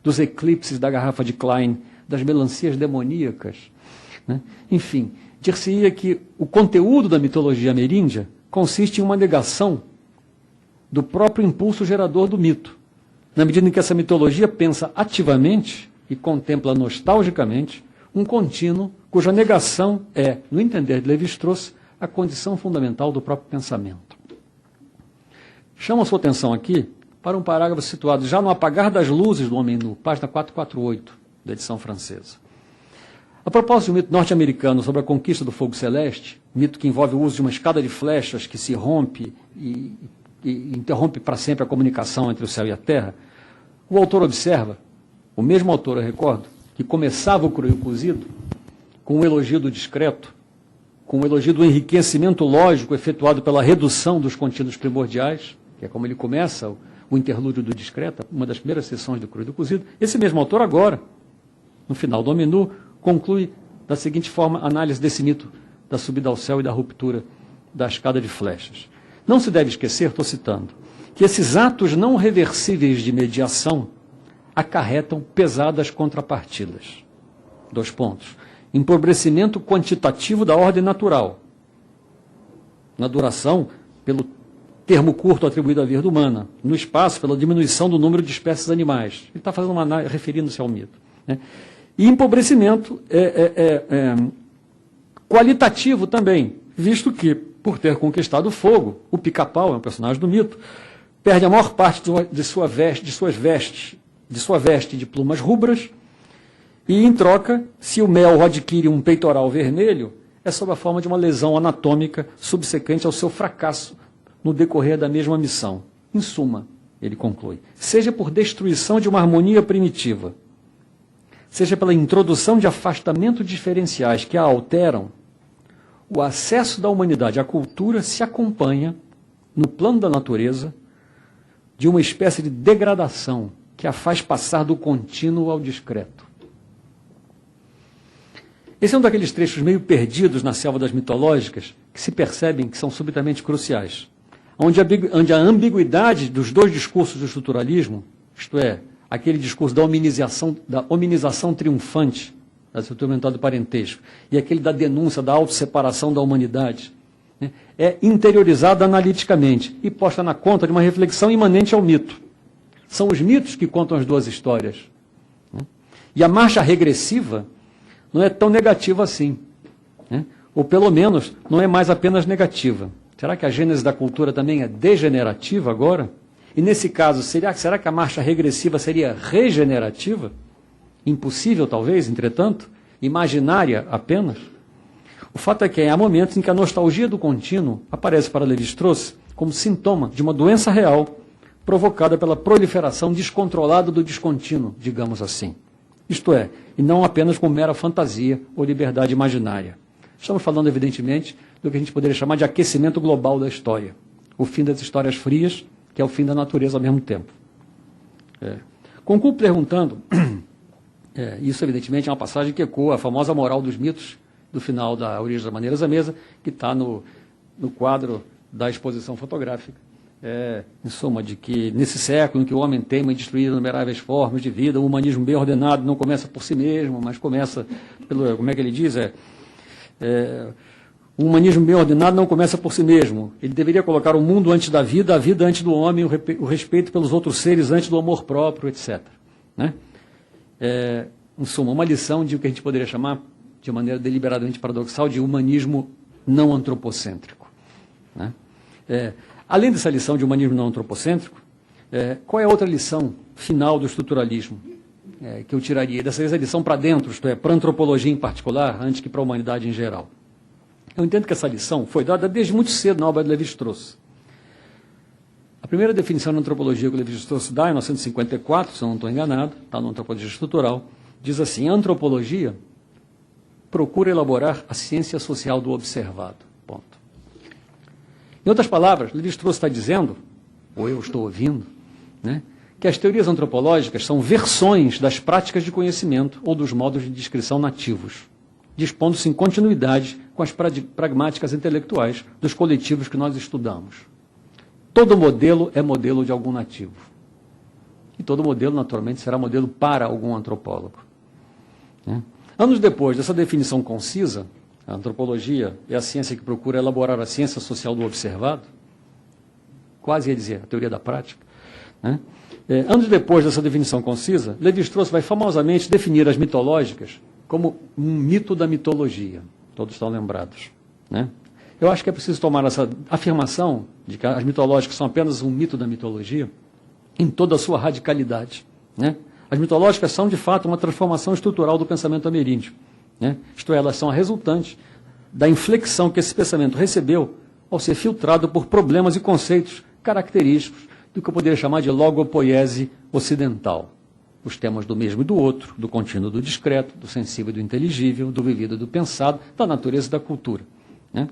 D: dos eclipses da garrafa de Klein, das melancias demoníacas, né? Enfim, dir-se-ia que o conteúdo da mitologia ameríndia consiste em uma negação do próprio impulso gerador do mito, na medida em que essa mitologia pensa ativamente e contempla nostalgicamente um contínuo cuja negação é, no entender de Lévi-Strauss, a condição fundamental do próprio pensamento. Chamo a sua atenção aqui para um parágrafo situado já no apagar das luzes do Homem Nu, página 448, da edição francesa. A propósito do mito norte-americano sobre a conquista do fogo celeste, mito que envolve o uso de uma escada de flechas que se rompe e interrompe para sempre a comunicação entre o céu e a terra, o autor observa, o mesmo autor, eu recordo, que começava o Cru e o Cozido com o elogio do discreto, com o elogio do enriquecimento lógico efetuado pela redução dos contínuos primordiais, que é como ele começa o interlúdio do discreto, uma das primeiras sessões do Cru e do Cozido. Esse mesmo autor agora, no final do Homem Nu, conclui da seguinte forma a análise desse mito da subida ao céu e da ruptura da escada de flechas. Não se deve esquecer, estou citando, que esses atos não reversíveis de mediação acarretam pesadas contrapartidas. 2 pontos. Empobrecimento quantitativo da ordem natural. Na duração, pelo termo curto atribuído à vida humana. No espaço, pela diminuição do número de espécies animais. Ele está fazendo uma análise, referindo-se ao mito, né? E empobrecimento qualitativo também, visto que, por ter conquistado o fogo, o Pica-Pau, é um personagem do mito, perde a maior parte de sua veste de plumas rubras, e, em troca, se o mel adquire um peitoral vermelho, é sob a forma de uma lesão anatômica subsequente ao seu fracasso no decorrer da mesma missão. Em suma, ele conclui, seja por destruição de uma harmonia primitiva, seja pela introdução de afastamentos diferenciais que a alteram, o acesso da humanidade à cultura se acompanha no plano da natureza, de uma espécie de degradação que a faz passar do contínuo ao discreto. Esse é um daqueles trechos meio perdidos na selva das mitológicas que se percebem que são subitamente cruciais, onde a ambiguidade dos dois discursos do estruturalismo, isto é, aquele discurso da hominização triunfante, da estrutura mental do parentesco, e aquele da denúncia da autosseparação da humanidade, né, é interiorizada analiticamente e posta na conta de uma reflexão imanente ao mito. São os mitos que contam as duas histórias. Né? E a marcha regressiva não é tão negativa assim. Né? Ou, pelo menos, não é mais apenas negativa. Será que a gênese da cultura também é degenerativa agora? E, nesse caso, será que a marcha regressiva seria regenerativa? Impossível, talvez, entretanto? Imaginária apenas? O fato é que há momentos em que a nostalgia do contínuo aparece para Lévi-Strauss como sintoma de uma doença real provocada pela proliferação descontrolada do descontínuo, digamos assim. Isto é, e não apenas com mera fantasia ou liberdade imaginária. Estamos falando, evidentemente, do que a gente poderia chamar de aquecimento global da história. O fim das histórias frias, que é o fim da natureza ao mesmo tempo. Concluo perguntando, isso evidentemente é uma passagem que ecoa a famosa moral dos mitos do final da Origem das Maneiras à Mesa, que está no quadro da exposição fotográfica. Em suma, de que nesse século em que o homem teima em destruir inumeráveis formas de vida, o humanismo bem ordenado não começa por si mesmo, mas começa pelo, como é que ele diz? O humanismo bem ordenado não começa por si mesmo. Ele deveria colocar o mundo antes da vida, a vida antes do homem, o respeito pelos outros seres antes do amor próprio, etc. Né? Em suma, uma lição de o que a gente poderia chamar, de maneira deliberadamente paradoxal, de humanismo não antropocêntrico. Né? Além dessa lição de humanismo não antropocêntrico, qual é a outra lição final do estruturalismo que eu tiraria? Dessa vez a lição para dentro, isto é, para a antropologia em particular, antes que para a humanidade em geral. Eu entendo que essa lição foi dada desde muito cedo na obra de Lévi-Strauss. A primeira definição de antropologia que o Lévi-Strauss dá, em 1954, se eu não estou enganado, está no Antropologia Estrutural, diz assim: a antropologia procura elaborar a ciência social do observado. Ponto. Em outras palavras, Lévi-Strauss está dizendo, ou eu estou ouvindo, né, que as teorias antropológicas são versões das práticas de conhecimento ou dos modos de descrição nativos, dispondo-se em continuidade com as pragmáticas intelectuais dos coletivos que nós estudamos. Todo modelo é modelo de algum nativo. E todo modelo, naturalmente, será modelo para algum antropólogo. Né? Anos depois dessa definição concisa, a antropologia é a ciência que procura elaborar a ciência social do observado, quase ia dizer, a teoria da prática. Né? Anos depois dessa definição concisa, Lévi-Strauss vai famosamente definir as mitológicas como um mito da mitologia. Todos estão lembrados. Né? Eu acho que é preciso tomar essa afirmação de que as mitológicas são apenas um mito da mitologia em toda a sua radicalidade. Né? As mitológicas são, de fato, uma transformação estrutural do pensamento ameríndio. Né? Isto é, elas são a resultante da inflexão que esse pensamento recebeu ao ser filtrado por problemas e conceitos característicos do que eu poderia chamar de logopoiese ocidental. Os temas do mesmo e do outro, do contínuo e do discreto, do sensível e do inteligível, do vivido e do pensado, da natureza e da cultura. Né?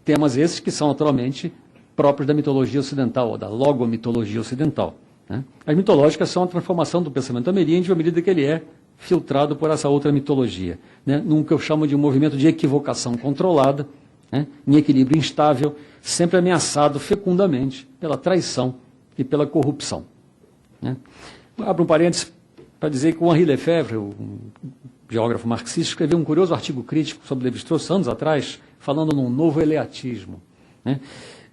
D: Temas esses que são, naturalmente, próprios da mitologia ocidental, ou da logomitologia ocidental. Né? As mitológicas são a transformação do pensamento ameríndio à medida que ele é filtrado por essa outra mitologia, né? Num que eu chamo de um movimento de equivocação controlada, né? Em equilíbrio instável, sempre ameaçado fecundamente pela traição e pela corrupção. Né? Abro um parênteses para dizer que o Henri Lefebvre, um geógrafo marxista, escreveu um curioso artigo crítico sobre Lévi-Strauss anos atrás, falando num novo eleatismo. Né?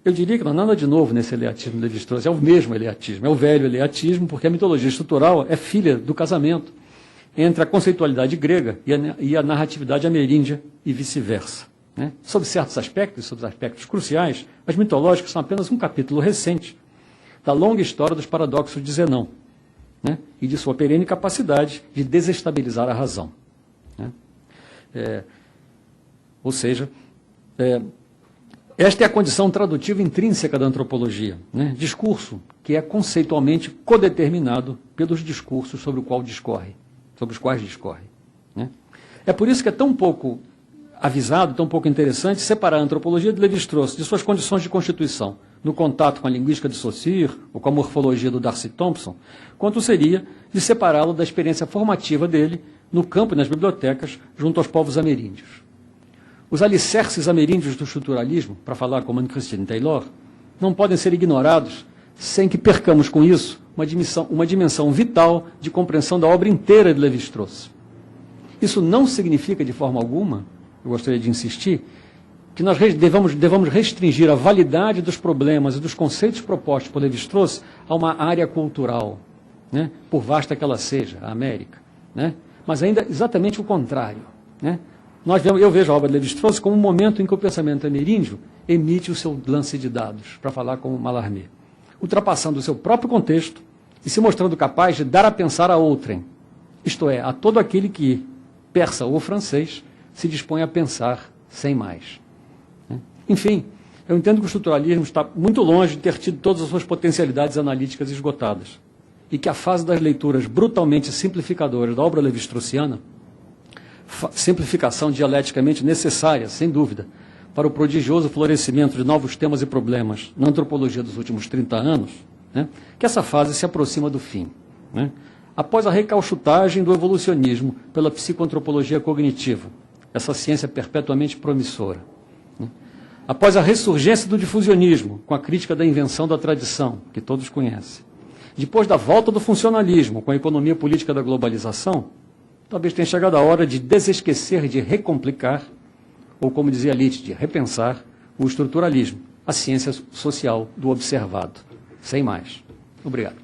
D: Eu diria que não há nada de novo nesse eleatismo de Lévi-Strauss, é o mesmo eleatismo, é o velho eleatismo, porque a mitologia estrutural é filha do casamento entre a conceitualidade grega e a narratividade ameríndia e vice-versa. Né? Sob certos aspectos, sob aspectos cruciais, as mitológicas são apenas um capítulo recente da longa história dos paradoxos de Zenão, né? E de sua perene capacidade de desestabilizar a razão. Né? Ou seja, esta é a condição tradutiva intrínseca da antropologia, né? Discurso que é conceitualmente codeterminado pelos discursos sobre os quais discorre. Né? É por isso que é tão pouco avisado, tão pouco interessante separar a antropologia de Lévi-Strauss de suas condições de constituição, no contato com a linguística de Saussure ou com a morfologia do Darcy Thompson, quanto seria de separá-lo da experiência formativa dele no campo e nas bibliotecas junto aos povos ameríndios. Os alicerces ameríndios do estruturalismo, para falar como Anne-Christine Taylor, não podem ser ignorados sem que percamos com isso uma dimensão vital de compreensão da obra inteira de Lévi-Strauss. Isso não significa, de forma alguma, eu gostaria de insistir, que nós devamos restringir a validade dos problemas e dos conceitos propostos por Lévi-Strauss a uma área cultural, né, por vasta que ela seja, a América, né, mas ainda exatamente o contrário. Né. Eu vejo a obra de Lévi-Strauss como um momento em que o pensamento ameríndio emite o seu lance de dados, para falar como Mallarmé, ultrapassando o seu próprio contexto e se mostrando capaz de dar a pensar a outrem, isto é, a todo aquele que, persa ou francês, se dispõe a pensar sem mais. Enfim, eu entendo que o estruturalismo está muito longe de ter tido todas as suas potencialidades analíticas esgotadas e que a fase das leituras brutalmente simplificadoras da obra levi-straussiana, simplificação dialeticamente necessária, sem dúvida, para o prodigioso florescimento de novos temas e problemas na antropologia dos últimos 30 anos, né, que essa fase se aproxima do fim. Né, após a recauchutagem do evolucionismo pela psicoantropologia cognitiva, essa ciência perpetuamente promissora. Né, após a ressurgência do difusionismo, com a crítica da invenção da tradição, que todos conhecem. Depois da volta do funcionalismo, com a economia política da globalização, talvez tenha chegado a hora de desesquecer de recomplicar, ou como dizia Litt, de repensar o estruturalismo, a ciência social do observado. Sem mais. Obrigado.